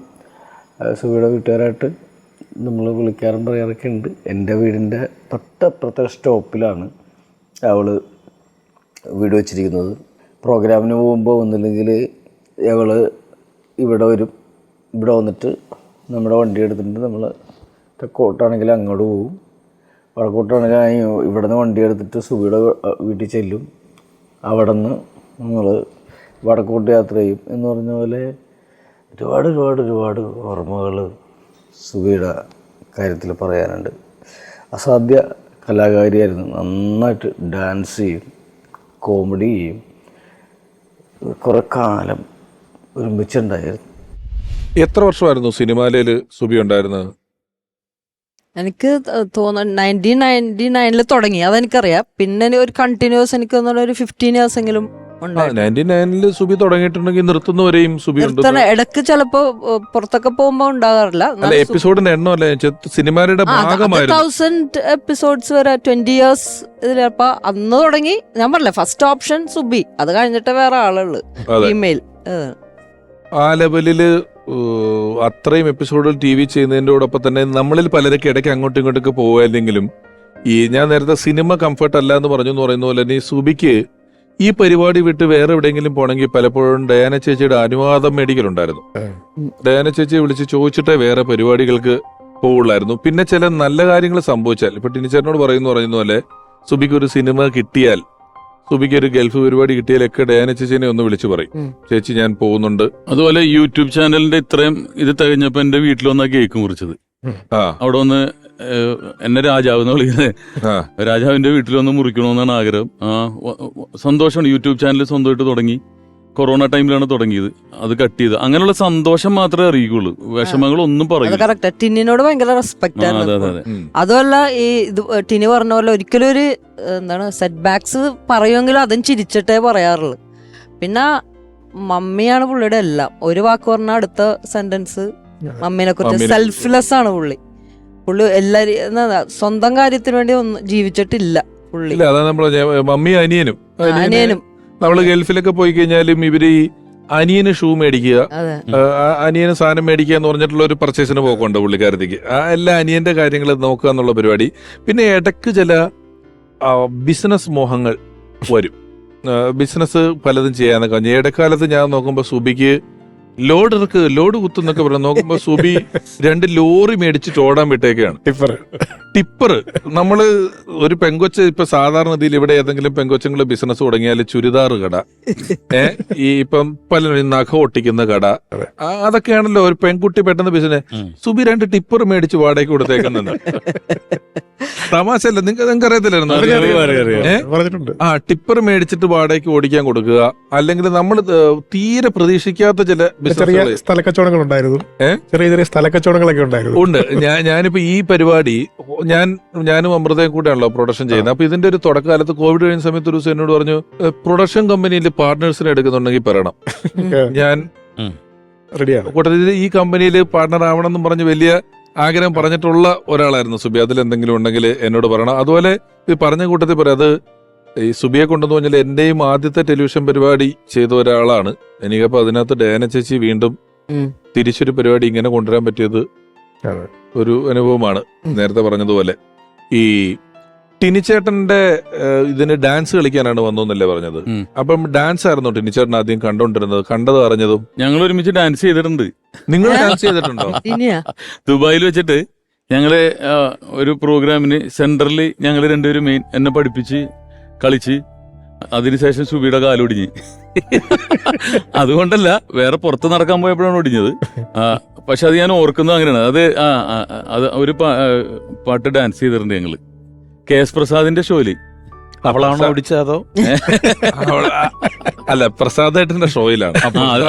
സുബിയുടെ വീട്ടുകാരായിട്ട് നമ്മൾ വിളിക്കാറും പറയാറൊക്കെ ഉണ്ട്. എൻ്റെ വീടിൻ്റെ തൊട്ടപ്പുറത്തെ സ്റ്റോപ്പിലാണ് അവൾ വീട് വെച്ചിരിക്കുന്നത്. പ്രോഗ്രാമിന് പോകുമ്പോൾ ഒന്നുമില്ലെങ്കിൽ അവൾ ഇവിടെ വരും. ഇവിടെ വന്നിട്ട് നമ്മുടെ വണ്ടി എടുത്തിട്ട് നമ്മൾ തെക്കോട്ടാണെങ്കിൽ അങ്ങോട്ട് പോകും, വടക്കോട്ടാണെങ്കിൽ ഇവിടെ നിന്ന് വണ്ടി എടുത്തിട്ട് സുബിയുടെ വീട്ടിൽ ചെല്ലും. അവിടെ നിന്ന് നമ്മൾ വടക്കോട്ട് യാത്ര ചെയ്യും. എന്ന് പറഞ്ഞ പോലെ ഒരുപാട് ഓർമ്മകൾ സുബിയുടെ കാര്യത്തിൽ പറയാനുണ്ട്. അസാധ്യ കലാകാരിയായിരുന്നു. നന്നായിട്ട് ഡാൻസ് ചെയ്യും, കോമഡി ചെയ്യും. കുറേ കാലം ഒരുമിച്ചുണ്ടായിരുന്നു. എത്ര വർഷമായിരുന്നു സിനിമാലയിൽ സുബി ഉണ്ടായിരുന്നത്? എനിക്ക് തോന്നുന്നു 1999 തുടങ്ങി, അതെനിക്കറിയാം. പിന്നെ ഒരു കണ്ടിന്യൂസ് എനിക്ക് തോന്നുന്നു ഒരു 15 years എങ്കിലും ഉണ്ടായിരുന്നു. 99 സുബി തുടങ്ങിയിട്ടുണ്ടെങ്കിൽ നിർത്തുന്നവരെയും സുബി ഉണ്ട്. ഇടക്ക് ചിലപ്പോ പുറത്തൊക്കെ പോകുമ്പോ ഉണ്ടാകാറില്ല. എപ്പിസോഡിന്റെ എണ്ണം അല്ല, സിനിമയുടെ ഭാഗമായിരുന്നു. 1000 എപ്പിസോഡ്സ് വരെ 20 years ഇതിലപ്പോ അന്ന് തുടങ്ങി. ഞാൻ പറഞ്ഞില്ല, ഫസ്റ്റ് ഓപ്ഷൻ സുബി, അത് കഴിഞ്ഞിട്ട് വേറെ ആളുള്ളു ഫീമെയിൽ. ആ ലെവലില് അത്രയും എപ്പിസോഡുകൾ TV ചെയ്യുന്നതിൻ്റെയോടൊപ്പം തന്നെ നമ്മളിൽ പലരൊക്കെ ഇടയ്ക്ക് അങ്ങോട്ടും ഇങ്ങോട്ടൊക്കെ പോവാല്ലെങ്കിലും ഞാൻ നേരത്തെ സിനിമ കംഫർട്ട് അല്ല എന്ന് പറഞ്ഞു എന്ന് പറയുന്ന പോലെ തന്നെ ഈ സുബിക്ക് ഈ പരിപാടി വിട്ട് വേറെ എവിടെയെങ്കിലും പോകണമെങ്കിൽ പലപ്പോഴും ഡയാന ചേച്ചിയുടെ അനുവാദം മേടിക്കലുണ്ടായിരുന്നു. ഡയാന ചേച്ചിയെ വിളിച്ച് ചോദിച്ചിട്ടേ വേറെ പരിപാടികൾക്ക് പോവുള്ളായിരുന്നു. പിന്നെ ചില നല്ല കാര്യങ്ങൾ സംഭവിച്ചാൽ, ഇപ്പൊ ടിനിച്ചേട്ടനോട് പറയുന്ന പോലെ സുബിക്ക് ഒരു സിനിമ കിട്ടിയാൽ, സുബിക്ക് ഒരു ഗൾഫ് പരിപാടി കിട്ടിയാലൊക്കെ ഡയാന ചേച്ചിനെ ഒന്ന് വിളിച്ചു പറയും, ചേച്ചി ഞാൻ പോകുന്നുണ്ട്. അതുപോലെ യൂട്യൂബ് ചാനലിന്റെ ഇത്രയും ഇത് തികഞ്ഞപ്പോ എന്റെ വീട്ടിൽ വന്നാ കേക്ക് മുറിച്ചത്. അവിടെ വന്ന് എന്നെ രാജാവ് എന്ന് വിളിക്കുന്നത്, രാജാവിന്റെ വീട്ടിൽ വന്ന് മുറിക്കണമെന്നാണ് ആഗ്രഹം. സന്തോഷമാണ്. യൂട്യൂബ് ചാനൽ സ്വന്തമായിട്ട് തുടങ്ങി. കൊറോണ ടൈമിലാണ് തുടങ്ങിയത്. അത് കട്ട് ചെയ്ത് അങ്ങനെയുള്ള സന്തോഷം മാത്രമേ അറിയിക്കുള്ളൂ. വിഷമങ്ങളൊന്നും പറയും. കറക്റ്റ്. ടിന്നിനോട് ഭയങ്കര റെസ്പെക്ട് ആണ്. അതുമല്ല, ഈ ഇത് ടിനി പറഞ്ഞ പോലെ ഒരിക്കലും ഒരു സെറ്റ് ബാക്സ് പറയുമെങ്കിലും അതും ചിരിച്ചിട്ടേ പറയാറുള്ളു. പിന്നെ മമ്മിയാണ് പുള്ളിയുടെ എല്ലാം. ഒരു വാക്ക് പറഞ്ഞാൽ അടുത്ത സെന്റൻസ് മമ്മീനെ കുറിച്ച്. സെൽഫ്ലെസ് ആണ് പുള്ളി. എല്ലാരും സ്വന്തം കാര്യത്തിന് വേണ്ടി ഒന്നും ജീവിച്ചിട്ടില്ല പുള്ളി. മമ്മി അനിയനും നമ്മള് ഗൾഫിലൊക്കെ പോയി കഴിഞ്ഞാലും ഇവര് അനിയന് ഷൂ മേടിക്കുക, അനിയന് സാധനം മേടിക്കുക എന്ന് പറഞ്ഞിട്ടുള്ള ഒരു പർച്ചേസിന് പോക്കുണ്ട് പുള്ളിക്കാരത്തേക്ക്. എല്ലാ അനിയന്റെ കാര്യങ്ങൾ നോക്കുക എന്നുള്ള പരിപാടി. പിന്നെ ഇടയ്ക്ക് ചില ബിസിനസ് മോഹങ്ങൾ വരും. ബിസിനസ് പലതും ചെയ്യാനൊക്കെ. ഇടക്കാലത്ത് ഞാൻ നോക്കുമ്പോൾ സുബിക്ക് ലോഡ് ഇറക്ക്, ലോഡ് കുത്തുന്നൊക്കെ പറഞ്ഞു. നോക്കുമ്പോ സുബി 2 ലോറി മേടിച്ചിട്ട് ഓടാൻ വിട്ടേക്കാണ്. ടിപ്പർ. നമ്മള് ഒരു പെങ്കൊച്ച് ഇപ്പൊ സാധാരണ ഇവിടെ ഏതെങ്കിലും പെങ്കൊച്ചുങ്ങള് ബിസിനസ് തുടങ്ങിയാൽ ചുരിദാർ കട, ഈ ഇപ്പം പലരും നഖം ഒട്ടിക്കുന്ന കട, അതൊക്കെയാണല്ലോ ഒരു പെൺകുട്ടി പെട്ടെന്ന് ബിസിനസ്. സുബി 2 ടിപ്പർ മേടിച്ച് വാടകയ്ക്ക് കൊടുത്തേക്കുന്നുണ്ട്. തമാശല്ല, നിങ്ങൾക്ക് അറിയത്തില്ലായിരുന്നു. ടിപ്പർ മേടിച്ചിട്ട് വാടകയ്ക്ക് ഓടിക്കാൻ കൊടുക്കുക. അല്ലെങ്കിൽ നമ്മൾ തീരെ പ്രതീക്ഷിക്കാത്ത ചില ചെറിയ സ്ഥലക്കച്ചവടങ്ങൾ ഉണ്ടായിരുന്നു. ചെറിയ സ്ഥലക്കച്ചവടങ്ങളൊക്കെ ഉണ്ടായിരുന്നു. ഉണ്ട്. ഞാനിപ്പോ ഈ പരിപാടി ഞാനും അമൃതയും കൂടെയാണല്ലോ പ്രൊഡക്ഷൻ ചെയ്യുന്നത്. അപ്പൊ ഇതിന്റെ ഒരു തുടക്കകാലത്ത് കോവിഡ് കഴിഞ്ഞ സമയത്ത് ഒരു ദിവസം എന്നോട് പറഞ്ഞു, പ്രൊഡക്ഷൻ കമ്പനിയിൽ പാർട്ട്നേഴ്സിനെ എടുക്കുന്നുണ്ടെങ്കിൽ പറയണം, ഞാൻ റെഡിയാണ്. കൂട്ടത്തിൽ ഈ കമ്പനിയിൽ പാർട്ട്ണർ ആവണം എന്നും പറഞ്ഞ് വലിയ ആഗ്രഹം പറഞ്ഞിട്ടുള്ള ഒരാളായിരുന്നു സുബി. അതിലെന്തെങ്കിലും ഉണ്ടെങ്കിൽ എന്നോട് പറയണം. അതുപോലെ ഈ പറഞ്ഞ കൂട്ടത്തിൽ പറയാം, അത് ഈ സുബിയെ കൊണ്ടെന്ന് പറഞ്ഞാൽ എന്റെയും ആദ്യത്തെ ടെലിവിഷൻ പരിപാടി ചെയ്ത ഒരാളാണ്. എനിക്കപ്പോ അതിനകത്ത് ഡയാന ചേച്ചി വീണ്ടും തിരിച്ചൊരു പരിപാടി ഇങ്ങനെ കൊണ്ടുവരാൻ പറ്റിയത് ഒരു അനുഭവമാണ്. നേരത്തെ പറഞ്ഞതുപോലെ ഈ ടിനിച്ചേട്ടന്റെ ഇതിന് ഡാൻസ് കളിക്കാനാണ് വന്നോന്നല്ലേ പറഞ്ഞത്. അപ്പം ഡാൻസ് ആയിരുന്നു ടിനിച്ചേട്ടൻ ആദ്യം കണ്ടോണ്ടിരുന്നത്, കണ്ടത് അറിഞ്ഞതും. ഞങ്ങൾ ഒരുമിച്ച് ഡാൻസ് ചെയ്തിട്ടുണ്ട്. നിങ്ങൾ ഡാൻസ് ചെയ്തിട്ടുണ്ടോ? ദുബായിൽ വെച്ചിട്ട് ഞങ്ങള് ഒരു പ്രോഗ്രാമിന് സെന്ററിൽ ഞങ്ങൾ രണ്ടുപേരും മെയിൻ എന്നെ പഠിപ്പിച്ച് കളിച്ച്, അതിനുശേഷം സുബിയുടെ കാലൊടിഞ്ഞ്. അതുകൊണ്ടല്ല, വേറെ പുറത്ത് നടക്കാൻ പോയപ്പോഴാണ് ഒടിഞ്ഞത്. പക്ഷെ അത് ഞാൻ ഓർക്കുന്നത് അങ്ങനെയാണ്. അത് ഒരു പാട്ട് ഡാൻസ് ചെയ്തിട്ടുണ്ട് ഞങ്ങള് KS പ്രസാദിന്റെ ഷോയില്. അവളാണോ ഓടിച്ചതോ? അല്ല, പ്രസാദേട്ടന്റെ ഷോയിലാണ്.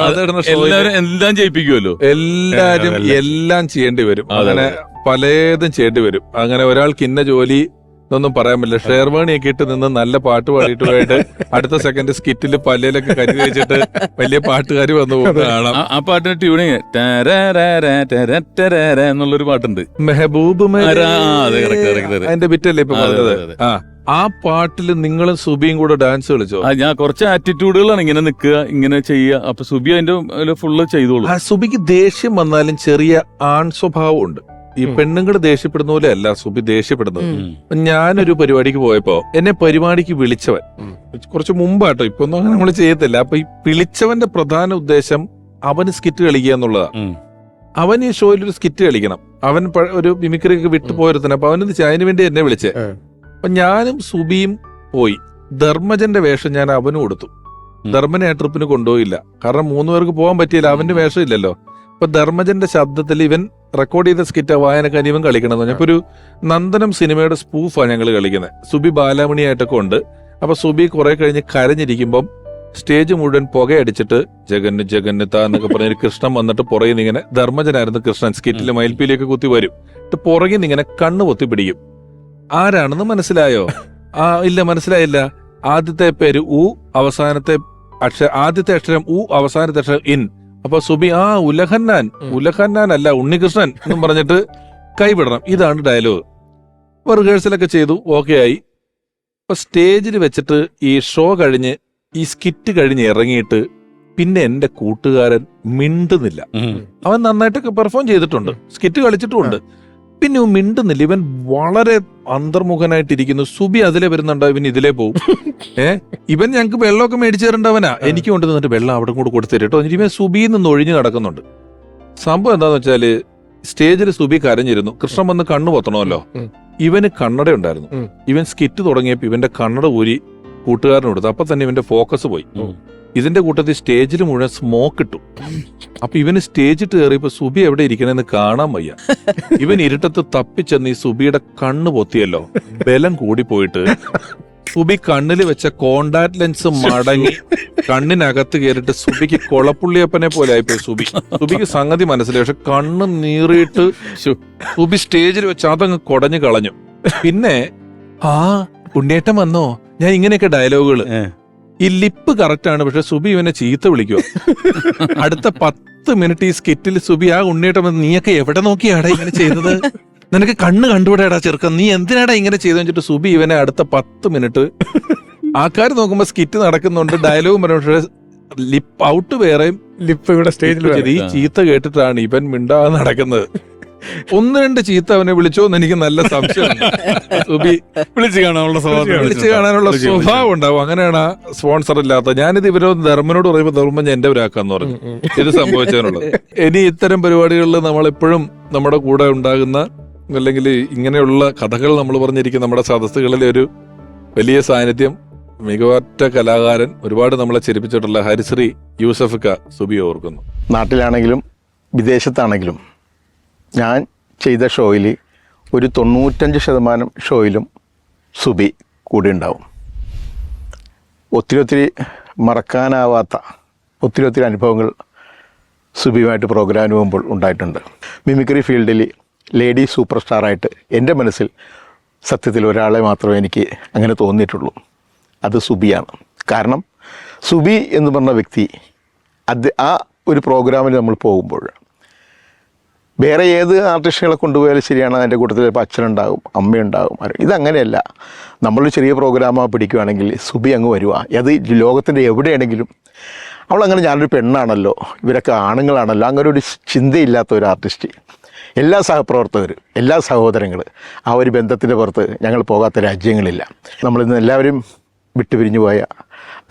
എല്ലാവരും എല്ലാം ചെയ്യിപ്പിക്കുമല്ലോ. എല്ലാരും എല്ലാം ചെയ്യേണ്ടി വരും. അങ്ങനെ പലതും ചെയ്യേണ്ടി വരും. അങ്ങനെ ഒരാൾക്ക് ഇന്ന ജോലി ഒന്നും പറയാൻ പറ്റില്ല. ഷെയർവാണിയൊക്കെ ഇട്ട് നിന്ന് നല്ല പാട്ട് പാടിയിട്ട് പോയിട്ട് അടുത്ത സെക്കൻഡ് സ്കിറ്റിൽ പല്ലിലൊക്കെ കരി വെച്ചിട്ട് വലിയ പാട്ടുകാർ വന്നു കാണാം. ആ പാട്ടിന്റെ ട്യൂണിങ് എന്നുള്ളൊരു പാട്ടുണ്ട്, മെഹബൂബ്. അതിന്റെ ബിറ്റല്ലേ ഇപ്പൊ പറഞ്ഞത്? ആ പാട്ടിൽ നിങ്ങളും സുബിയും കൂടെ ഡാൻസ് കളിച്ചോ? ഞാൻ കുറച്ച് ആറ്റിറ്റ്യൂഡുകളാണ്, ഇങ്ങനെ നിൽക്കുക, ഇങ്ങനെ ചെയ്യുക. അപ്പൊ സുബി അതിന്റെ ഫുള്ള് ചെയ്തോളൂ. സുബിക്ക് ദേഷ്യം വന്നാലും ചെറിയ ആൺ സ്വഭാവം ഉണ്ട്. ഈ പെണ്ണുങ്ങൾ ദേഷ്യപ്പെടുന്ന പോലെ അല്ല സുബി ദേഷ്യപ്പെടുന്നത്. ഞാനൊരു പരിപാടിക്ക് പോയപ്പോ എന്നെ പരിപാടിക്ക് വിളിച്ചവൻ കുറച്ച് മുമ്പാട്ടോ, ഇപ്പൊ ഒന്നും അങ്ങനെ നമ്മൾ ചെയ്യത്തില്ല. അപ്പൊ ഈ വിളിച്ചവന്റെ പ്രധാന ഉദ്ദേശം അവന് സ്കിറ്റ് കളിക്കുക എന്നുള്ളതാണ്. അവൻ ഈ ഷോയിൽ ഒരു സ്കിറ്റ് കളിക്കണം. അവൻ ഒരു മിമിക്രി ഒക്കെ വിട്ടു പോയിരുത്തന്നെ. അപ്പൊ അതിന് വേണ്ടി എന്നെ വിളിച്ചേ. അപ്പൊ ഞാനും സുബിയും പോയി. ധർമ്മജന്റെ വേഷം ഞാൻ അവന് കൊടുത്തു. ധർമ്മനെ ആ ട്രിപ്പിന് കൊണ്ടുപോയില്ല, കാരണം 3 പേർക്ക് പോകാൻ പറ്റിയില്ല. അവന്റെ വേഷം ഇല്ലല്ലോ. അപ്പൊ ധർമ്മജന്റെ ശബ്ദത്തിൽ ഇവൻ റെക്കോർഡ് ചെയ്ത സ്കിറ്റ് വായനക്കാൻ ഇവൻ കളിക്കണം എന്ന് പറഞ്ഞപ്പോ ഒരു നന്ദനം സിനിമയുടെ സ്പൂഫാണ് ഞങ്ങൾ കളിക്കുന്നത്. സുബി ബാലാമണിയായിട്ടൊക്കെ ഉണ്ട്. അപ്പൊ സുബി കുറെ കഴിഞ്ഞ് കരഞ്ഞിരിക്കുമ്പം സ്റ്റേജ് മുഴുവൻ പുകയടിച്ചിട്ട് ജഗന്ന് ജഗന്നിത്ത എന്നൊക്കെ പറഞ്ഞൊരു കൃഷ്ണൻ വന്നിട്ട് പുറകിൽ നിന്ന് ഇങ്ങനെ, ധർമ്മജനായിരുന്നു കൃഷ്ണൻ, സ്കിറ്റിൽ മയിൽപ്പീലിയൊക്കെ കുത്തി വരും. പുറകിൽ നിന്ന് ഇങ്ങനെ കണ്ണ് പൊത്തി പിടിക്കും. ആരാണെന്ന് മനസ്സിലായോ? ഇല്ല, മനസ്സിലായില്ല. ആദ്യത്തെ പേര് ഉ, ആദ്യത്തെ അക്ഷരം ഉ, അവസാനത്തെ അക്ഷരം ഇൻ. അപ്പൊ സുബി ഉലഹന്നാൻ അല്ല ഉണ്ണികൃഷ്ണൻ എന്നും പറഞ്ഞിട്ട് കൈവിടണം. ഇതാണ് ഡയലോഗ്. അപ്പൊ റിഹേഴ്സലൊക്കെ ചെയ്തു, ഓക്കെ ആയി. അപ്പൊ സ്റ്റേജിൽ വെച്ചിട്ട് ഈ ഷോ കഴിഞ്ഞ് ഈ സ്കിറ്റ് കഴിഞ്ഞ് ഇറങ്ങിയിട്ട് പിന്നെ എന്റെ കൂട്ടുകാരൻ മിണ്ടുന്നില്ല. അവൻ നന്നായിട്ടൊക്കെ പെർഫോം ചെയ്തിട്ടുണ്ട്, സ്കിറ്റ് കളിച്ചിട്ടുമുണ്ട്. പിന്നെ മിണ്ടുന്നില്ല. ഇവൻ വളരെ അന്തർമുഖനായിട്ടിരിക്കുന്നു. സുബി അതിലെ വരുന്നുണ്ടോ, ഇവൻ ഇതിലേ പോവും. ഇവൻ ഞങ്ങൾക്ക് വെള്ളമൊക്കെ മേടിച്ചു തരേണ്ടവനാ. എനിക്ക് കൊണ്ട് നിന്നിട്ട് വെള്ളം അവിടെ കൂടെ കൊടുത്തിട്ട് കേട്ടോ. ഇവൻ സുബിയിൽ നിന്ന് ഒഴിഞ്ഞു നടക്കുന്നുണ്ട്. സംഭവം എന്താന്ന് വെച്ചാല് സ്റ്റേജിൽ സുബി കരഞ്ഞിരുന്നു. കൃഷ്ണൻ വന്ന് കണ്ണു പൊത്തണമല്ലോ. ഇവന് കണ്ണട ഉണ്ടായിരുന്നു. ഇവൻ സ്കിറ്റ് തുടങ്ങിയപ്പോ ഇവന്റെ കണ്ണട ഊരി കൂട്ടുകാരന് കൊടുത്തു. അപ്പൊ തന്നെ ഇവന്റെ ഫോക്കസ് പോയി. ഇതിന്റെ കൂട്ടത്തിൽ സ്റ്റേജിൽ മുഴുവൻ സ്മോക്ക് ഇട്ടു. അപ്പൊ ഇവന് സ്റ്റേജിട്ട് കയറിയപ്പോ സുബി എവിടെ ഇരിക്കണെന്ന് കാണാൻ വയ്യ. ഇവൻ ഇരുട്ടത്ത് തപ്പിച്ചെന്ന് ഈ സുബിയുടെ കണ്ണ് പൊത്തിയല്ലോ. ബലം കൂടിപ്പോയിട്ട് സുബി കണ്ണിൽ വെച്ച കോണ്ടാക്ട് ലെൻസ് മടങ്ങി കണ്ണിനകത്ത് കയറിയിട്ട് സുബിക്ക് കൊളപ്പുള്ളിയപ്പനെ പോലെ ആയിപ്പോയി. സുബിക്ക് സംഗതി മനസ്സിലായി. പക്ഷെ കണ്ണ് നീറിയിട്ട് സുബി സ്റ്റേജിൽ വെച്ച് അതങ്ങ് കുടഞ്ഞു കളഞ്ഞു. പിന്നെ ഉണ്ണേട്ടം വന്നോ, ഞാൻ ഇങ്ങനെയൊക്കെ ഡയലോഗുകള്. ഈ ലിപ്പ് കറക്റ്റ് ആണ്, പക്ഷെ സുബി ഇവനെ ചീത്ത വിളിക്കുക. അടുത്ത 10 മിനിറ്റ് ഈ സ്കിറ്റിൽ സുബി ഉണ്ണേട്ടം വന്ന്, നീയൊക്കെ എവിടെ നോക്കിയാടാ ഇങ്ങനെ ചെയ്തത്, നിനക്ക് കണ്ണ് കണ്ടുപിടാടാ ചെറുക്കൻ, നീ എന്തിനാടാ ഇങ്ങനെ ചെയ്തെന്ന് വെച്ചിട്ട് സുബി ഇവനെ അടുത്ത 10 മിനിറ്റ് ആൾക്കാർ നോക്കുമ്പോ സ്കിറ്റ് നടക്കുന്നുണ്ട്, ഡയലോഗും പറഞ്ഞു, ലിപ്പ് ഔട്ട് വേറെയും ലിപ്പ് ഇവിടെ സ്റ്റേജിൽ. ഈ ചീത്ത കേട്ടിട്ടാണ് ഇവൻ മിണ്ടാതെ നടക്കുന്നത്. ഒന്ന് രണ്ട് ചീത്ത അവനെ വിളിച്ചോ എന്ന് എനിക്ക് നല്ല സംശയമുണ്ട്. സുബി വിളിച്ചു കാണാനുള്ള വിളിച്ചു കാണാനുള്ള സ്വഭാവം ഉണ്ടാവും. അങ്ങനെയാണ് ആ സ്പോൺസർ ഇല്ലാത്ത. ഞാനിത് ഇവരോട് ധർമ്മനോട് പറയുമ്പോൾ ധർമ്മൻ എന്റെ ഒരാക്കാന്ന് പറഞ്ഞു ഇത് സംഭവിച്ചതിനുള്ളത്. ഇനി ഇത്തരം പരിപാടികളിൽ നമ്മളെപ്പോഴും നമ്മുടെ കൂടെ ഉണ്ടാകുന്ന അല്ലെങ്കിൽ ഇങ്ങനെയുള്ള കഥകൾ നമ്മൾ പറഞ്ഞിരിക്കുന്ന നമ്മുടെ സദസ്സുകളിലെ ഒരു വലിയ സാന്നിധ്യം, മികവറ്റ കലാകാരൻ, ഒരുപാട് നമ്മളെ ചിരിപ്പിച്ചിട്ടുള്ള ഹരിശ്രീ യൂസഫിക്ക സുബി ഓർക്കുന്നു. നാട്ടിലാണെങ്കിലും വിദേശത്താണെങ്കിലും ഞാൻ ചെയ്ത ഷോയിൽ ഒരു 95% ഷോയിലും സുബി കൂടെ ഉണ്ടാവും. ഒത്തിരി മറക്കാനാവാത്ത ഒത്തിരി അനുഭവങ്ങൾ സുബിയുമായിട്ട് പ്രോഗ്രാമിന് പോകുമ്പോൾ ഉണ്ടായിട്ടുണ്ട്. മിമിക്രി ഫീൽഡിൽ ലേഡി സൂപ്പർ സ്റ്റാറായിട്ട് എൻ്റെ മനസ്സിൽ സത്യത്തിൽ ഒരാളെ മാത്രമേ എനിക്ക് അങ്ങനെ തോന്നിയിട്ടുള്ളൂ. അത് സുബിയാണ്. കാരണം സുബി എന്ന് പറഞ്ഞ വ്യക്തി ആ ഒരു പ്രോഗ്രാമിൽ നമ്മൾ പോകുമ്പോൾ വേറെ ഏത് ആർട്ടിസ്റ്റുകളെ കൊണ്ടുപോയാലും ശരിയാണ്, അതിൻ്റെ കൂട്ടത്തിൽ ഇപ്പോൾ അച്ഛനുണ്ടാകും, അമ്മയുണ്ടാകും. ഇതങ്ങനെയല്ല. നമ്മളൊരു ചെറിയ പ്രോഗ്രാമോ പിടിക്കുകയാണെങ്കിൽ സുബി അങ്ങ് വരുക. അത് ലോകത്തിൻ്റെ എവിടെയാണെങ്കിലും അവളങ്ങനെ ഞാനൊരു പെണ്ണാണല്ലോ, ഇവരൊക്കെ ആണുങ്ങളാണല്ലോ, അങ്ങനെ ഒരു ചിന്തയില്ലാത്ത ഒരു ആർട്ടിസ്റ്റ്. എല്ലാ സഹപ്രവർത്തകർ, എല്ലാ സഹോദരങ്ങൾ, ആ ഒരു ബന്ധത്തിൻ്റെ പുറത്ത് ഞങ്ങൾ പോകാത്ത രാജ്യങ്ങളില്ല. നമ്മളിന്ന് എല്ലാവരും വിട്ടുപിരിഞ്ഞു പോയ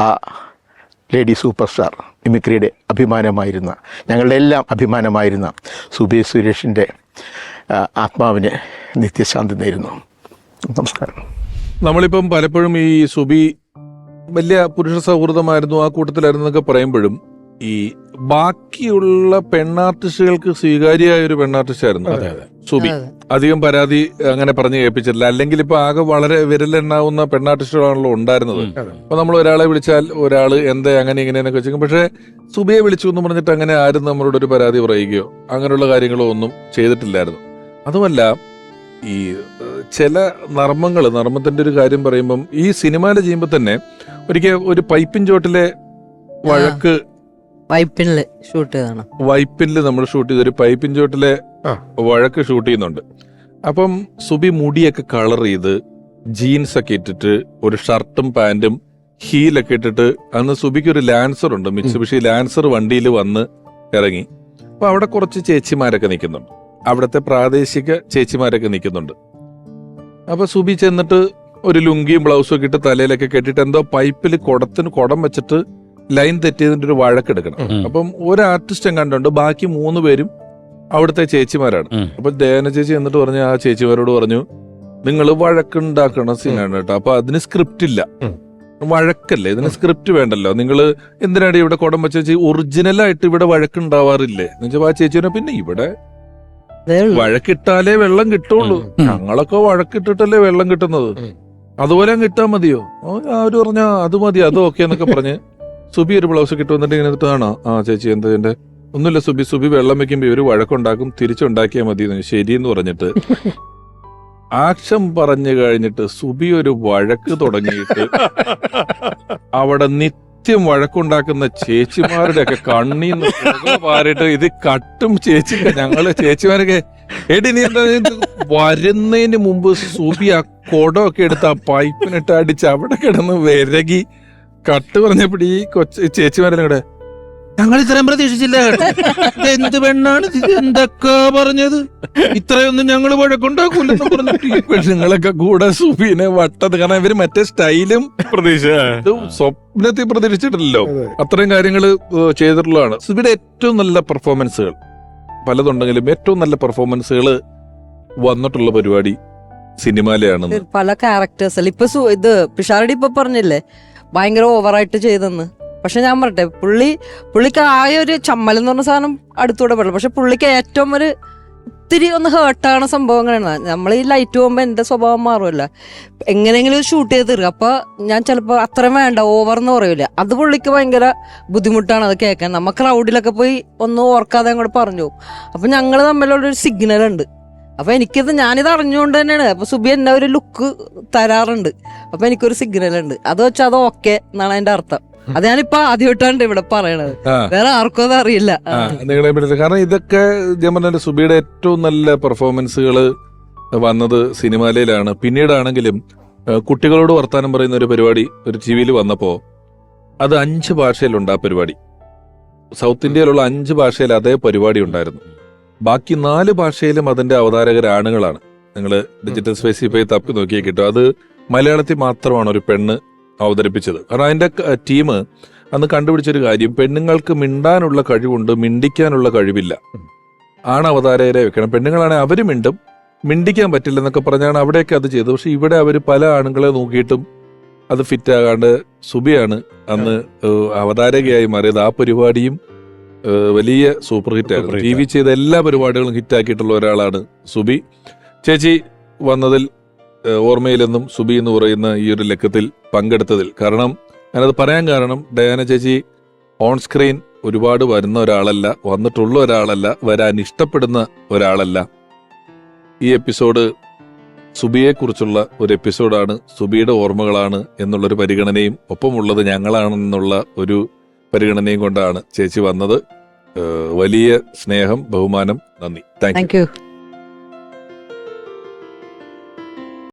ആ ലേഡി സൂപ്പർ സ്റ്റാർ, മിമിക്രിയുടെ അഭിമാനമായിരുന്ന, ഞങ്ങളുടെ എല്ലാം അഭിമാനമായിരുന്ന സുബി സുരേഷിൻ്റെ ആത്മാവിന് നിത്യശാന്തി നേരുന്നു. നമസ്കാരം. നമ്മളിപ്പം പലപ്പോഴും ഈ സുബി വലിയ പുരുഷ സൗഹൃദമായിരുന്നു, ആ കൂട്ടത്തിലായിരുന്നു എന്നൊക്കെ പറയുമ്പോഴും ഈ ബാക്കിയുള്ള പെണ്ണാർട്ടിസ്റ്റുകൾക്ക് സ്വീകാര്യമായ ഒരു പെണ്ണാർട്ടിസ്റ്റായിരുന്നു സുബി. അധികം പരാതി അങ്ങനെ പറഞ്ഞു കേൾപ്പിച്ചിട്ടില്ല. അല്ലെങ്കിൽ ഇപ്പൊ ആകെ വളരെ വിരലെണ്ണാവുന്ന പെണ്ണാർട്ടിസ്റ്റുകളാണല്ലോ ഉണ്ടായിരുന്നത്. അപ്പൊ നമ്മൾ ഒരാളെ വിളിച്ചാൽ ഒരാള് എന്താ അങ്ങനെ ഇങ്ങനെയൊക്കെ വെച്ചേക്കും. പക്ഷെ സുബിയെ വിളിച്ചു എന്ന് പറഞ്ഞിട്ട് അങ്ങനെ ആരും നമ്മളോട് ഒരു പരാതി പറയുകയോ അങ്ങനെയുള്ള കാര്യങ്ങളോ ഒന്നും ചെയ്തിട്ടില്ലായിരുന്നു. അതുമല്ല, ഈ ചില നർമ്മത്തിന്റെ ഒരു കാര്യം പറയുമ്പം ഈ സിനിമയില് ചെയ്യുമ്പോൾ തന്നെ ഒരിക്കൽ ഒരു പൈപ്പിൻ ചോട്ടിലെ വഴക്ക് വൈപ്പിനില് ഷൂട്ട് ചെയ്താണ്. വൈപ്പിനില് നമ്മൾ ഷൂട്ട് ചെയ്ത ഒരു പൈപ്പിൻ ചോട്ടിലെ വഴക്ക് ഷൂട്ട് ചെയ്യുന്നുണ്ട്. അപ്പം സുബി മുടിയൊക്കെ കളർ ചെയ്ത് ജീൻസ് ഒക്കെ ഇട്ടിട്ട് ഒരു ഷർട്ടും പാന്റും ഹീലൊക്കെ ഇട്ടിട്ട്, അന്ന് സുബിക്ക് ഒരു ലാൻസർ ഉണ്ട്, മിത്സുബിഷി ലാൻസർ വണ്ടിയിൽ വന്ന് ഇറങ്ങി. അപ്പൊ അവിടെ കുറച്ച് ചേച്ചിമാരൊക്കെ നിൽക്കുന്നുണ്ട്, അവിടുത്തെ പ്രാദേശിക ചേച്ചിമാരൊക്കെ നിൽക്കുന്നുണ്ട്. അപ്പൊ സുബി ചെന്നിട്ട് ഒരു ലുങ്കിയും ബ്ലൗസും ഒക്കെ ഇട്ട് തലയിലൊക്കെ കെട്ടിട്ട് എന്തോ പൈപ്പിൽ കുടം വെച്ചിട്ട് ലൈൻ തെറ്റിയതിന്റെ ഒരു വഴക്കെടുക്കണം. അപ്പം ഒരു ആർട്ടിസ്റ്റ് കണ്ടുണ്ട്, ബാക്കി 3 പേരും അവിടുത്തെ ചേച്ചിമാരാണ്. അപ്പൊ ദേവന ചേച്ചി എന്നിട്ട് പറഞ്ഞു, ആ ചേച്ചിമാരോട് പറഞ്ഞു, നിങ്ങൾ വഴക്കുണ്ടാക്കണ സീനാണ് കേട്ടോ, അപ്പൊ അതിന് സ്ക്രിപ്റ്റ് ഇല്ല, വഴക്കല്ലേ, ഇതിന് സ്ക്രിപ്റ്റ് വേണ്ടല്ലോ, നിങ്ങൾ എന്തിനാണ് ഇവിടെ കുടം വെച്ച ചേച്ചി, ഒറിജിനലായിട്ട് ഇവിടെ വഴക്കുണ്ടാവാറില്ലേ എന്ന് വെച്ചാൽ ആ ചേച്ചി പറഞ്ഞു, പിന്നെ ഇവിടെ വഴക്കിട്ടാലേ വെള്ളം കിട്ടുള്ളൂ, ഞങ്ങളൊക്കെ വഴക്കിട്ടിട്ടല്ലേ വെള്ളം കിട്ടുന്നത്, അതുപോലെ കിട്ടാൻ മതിയോ? അവര് പറഞ്ഞ അത് മതി, അത് ഓക്കെ എന്നൊക്കെ പറഞ്ഞ് സുബി ഒരു ബ്ലൗസ് കിട്ടു വന്നിട്ട് ഇങ്ങനെ ആണോ, ആ ചേച്ചി എന്താ എന്റെ ഒന്നുമില്ല സുബി വെള്ളം വെക്കുമ്പോ ഒരു വഴക്കുണ്ടാക്കും, തിരിച്ചുണ്ടാക്കിയാൽ മതി ശരിയെന്ന് പറഞ്ഞിട്ട് ആക്ഷൻ പറഞ്ഞു കഴിഞ്ഞിട്ട് സുബി ഒരു വഴക്ക് തുടങ്ങിയിട്ട് അവിടെ നിത്യം വഴക്കുണ്ടാക്കുന്ന ചേച്ചിമാരുടെ ഒക്കെ കണ്ണീന്ന് പാറിയിട്ട് ഇത് കട്ടും ഞങ്ങള് ചേച്ചിമാരൊക്കെ എടി നീ എന്താ വരുന്നതിന് മുമ്പ് സുബി ആ കുടമൊക്കെ എടുത്ത് ആ പൈപ്പിനിട്ട് അടിച്ച് അവിടെ കിടന്ന് വിരകി കട്ട് പറഞ്ഞപ്പോഴീ ചേച്ചിമാരെല്ലാം കൂടെ ഞങ്ങൾ ഇത്രയും പ്രതീക്ഷിച്ചില്ല, എന്ത് പെണ്ണാണ് എന്തൊക്കെ പറഞ്ഞത്, ഇത്രയൊന്നും ഞങ്ങൾ വഴക്കുണ്ടാക്കൂലെന്ന് പറഞ്ഞിട്ട് നിങ്ങളൊക്കെ കൂടെ സുബീനെ വട്ടത്. കാരണം ഇവര് മറ്റേ സ്റ്റൈലും സ്വപ്നത്തിൽ പ്രതീക്ഷിച്ചിട്ടില്ലല്ലോ, അത്രയും കാര്യങ്ങൾ ചെയ്തിട്ടുള്ളതാണ്. സുബിയുടെ ഏറ്റവും നല്ല പെർഫോമൻസുകൾ പലതുണ്ടെങ്കിലും ഏറ്റവും നല്ല പെർഫോമൻസുകൾ വന്നിട്ടുള്ള പരിപാടി സിനിമയിലാണ്. പല ക്യാരക്ടേഴ്സ് ഇപ്പൊ ഇത് പിഷാരടി ഇപ്പൊ പറഞ്ഞില്ലേ ഭയങ്കര ഓവറായിട്ട് ചെയ്തെന്ന്. പക്ഷെ ഞാൻ പറട്ടെ, പുള്ളിക്ക് ആയ ഒരു ചമ്മലെന്ന് പറഞ്ഞ സാധനം അടുത്തൂടെ പറ്റില്ല. പക്ഷെ പുള്ളിക്ക് ഏറ്റവും ഒരു ഇത്തിരി ഒന്ന് ഹേർട്ടാണ് സംഭവങ്ങളാണ്. നമ്മൾ ഈ ലൈറ്റ് പോകുമ്പോൾ എൻ്റെ സ്വഭാവം മാറുമല്ല, എങ്ങനെയെങ്കിലും ഷൂട്ട് ചെയ്ത് തീർക്കുക. അപ്പോൾ ഞാൻ ചിലപ്പോൾ അത്രയും വേണ്ട ഓവർ എന്ന് പറയൂല, അത് പുള്ളിക്ക് ഭയങ്കര ബുദ്ധിമുട്ടാണ് അത് കേൾക്കാൻ. നമ്മൾ ക്രൗഡിലൊക്കെ പോയി ഒന്നും ഓർക്കാതെ അങ്ങോട്ട് പറഞ്ഞു പോകും. അപ്പം ഞങ്ങൾ തമ്മിലുള്ളൊരു സിഗ്നൽ ഉണ്ട്. അപ്പൊ ഞാനിത് അറിഞ്ഞുകൊണ്ട് തന്നെയാണ്. അപ്പൊ സുബി എന്നെ ഒരു ലുക്ക് തരാറുണ്ട്, അപ്പൊ എനിക്കൊരു സിഗ്നൽ ഉണ്ട്, അത് വെച്ചാൽ അത് ഓക്കെ എന്നാണ് അതിന്റെ അർത്ഥം. അത് ഞാനിപ്പോ ആദ്യമായിട്ടാണ് ഇവിടെ പറയണത്, വേറെ ആർക്കും അത് അറിയില്ല. കാരണം ഇതൊക്കെ ഞാൻ പറഞ്ഞ സുബിയുടെ ഏറ്റവും നല്ല പെർഫോമൻസുകൾ വന്നത് സിനിമയിലാണ്. പിന്നീടാണെങ്കിലും കുട്ടികളോട് വർത്താനം പറയുന്ന ഒരു പരിപാടി ഒരു ടിവിയിൽ വന്നപ്പോ അത് 5 ഭാഷയിലുണ്ട്. ആ പരിപാടി സൗത്ത് ഇന്ത്യയിലുള്ള 5 ഭാഷയിൽ അതേ പരിപാടി ഉണ്ടായിരുന്നു. ബാക്കി 4 ഭാഷയിലും അതിന്റെ അവതാരകരാണുങ്ങളാണ്. നിങ്ങൾ ഡിജിറ്റൽ സ്പേസിൽ പോയി തപ്പി നോക്കിയാൽ കിട്ടും. അത് മലയാളത്തിൽ മാത്രമാണ് ഒരു പെണ്ണ് അവതരിപ്പിച്ചത്. കാരണം അതിന്റെ ടീം അന്ന് കണ്ടുപിടിച്ചൊരു കാര്യം, പെണ്ണുങ്ങൾക്ക് മിണ്ടാനുള്ള കഴിവുണ്ട്, മിണ്ടിക്കാനുള്ള കഴിവില്ല. ആണ് അവതാരകരെ വെക്കണം. പെണ്ണുങ്ങളാണെങ്കിൽ അവർ മിണ്ടിക്കാൻ പറ്റില്ലെന്നൊക്കെ പറഞ്ഞാണ് അവിടെയൊക്കെ അത് ചെയ്തത്. പക്ഷെ ഇവിടെ അവർ പല ആണുങ്ങളെ നോക്കിയിട്ടും അത് ഫിറ്റ് ആകാണ്ട് സുബിയാണ് അന്ന് അവതാരകയായി മാറിയത്. ആ പരിപാടിയും വലിയ സൂപ്പർ ഹിറ്റ് ആയിരുന്നു. ടി വി ചെയ്ത എല്ലാ പരിപാടികളും ഹിറ്റാക്കിയിട്ടുള്ള ഒരാളാണ് സുബി. ചേച്ചി വന്നതിൽ ഓർമ്മയിലെന്നും സുബി എന്ന് പറയുന്ന ഈ ഒരു ലക്കത്തിൽ പങ്കെടുത്തതിൽ, കാരണം ഞാനത് പറയാൻ കാരണം ഡയാന ചേച്ചി ഓൺ സ്ക്രീൻ ഒരുപാട് വരുന്ന ഒരാളല്ല, വന്നിട്ടുള്ള ഒരാളല്ല, വരാൻ ഇഷ്ടപ്പെടുന്ന ഒരാളല്ല. ഈ എപ്പിസോഡ് സുബിയെക്കുറിച്ചുള്ള ഒരു എപ്പിസോഡാണ്, സുബിയുടെ ഓർമ്മകളാണ് എന്നുള്ളൊരു പരിഗണനയും ഒപ്പമുള്ളത് ഞങ്ങളാണെന്നുള്ള ഒരു പരിഗണനയും കൊണ്ടാണ് ചേച്ചി വന്നത്. വലിയ സ്നേഹം, ബഹുമാനം, നന്ദി. Thank you.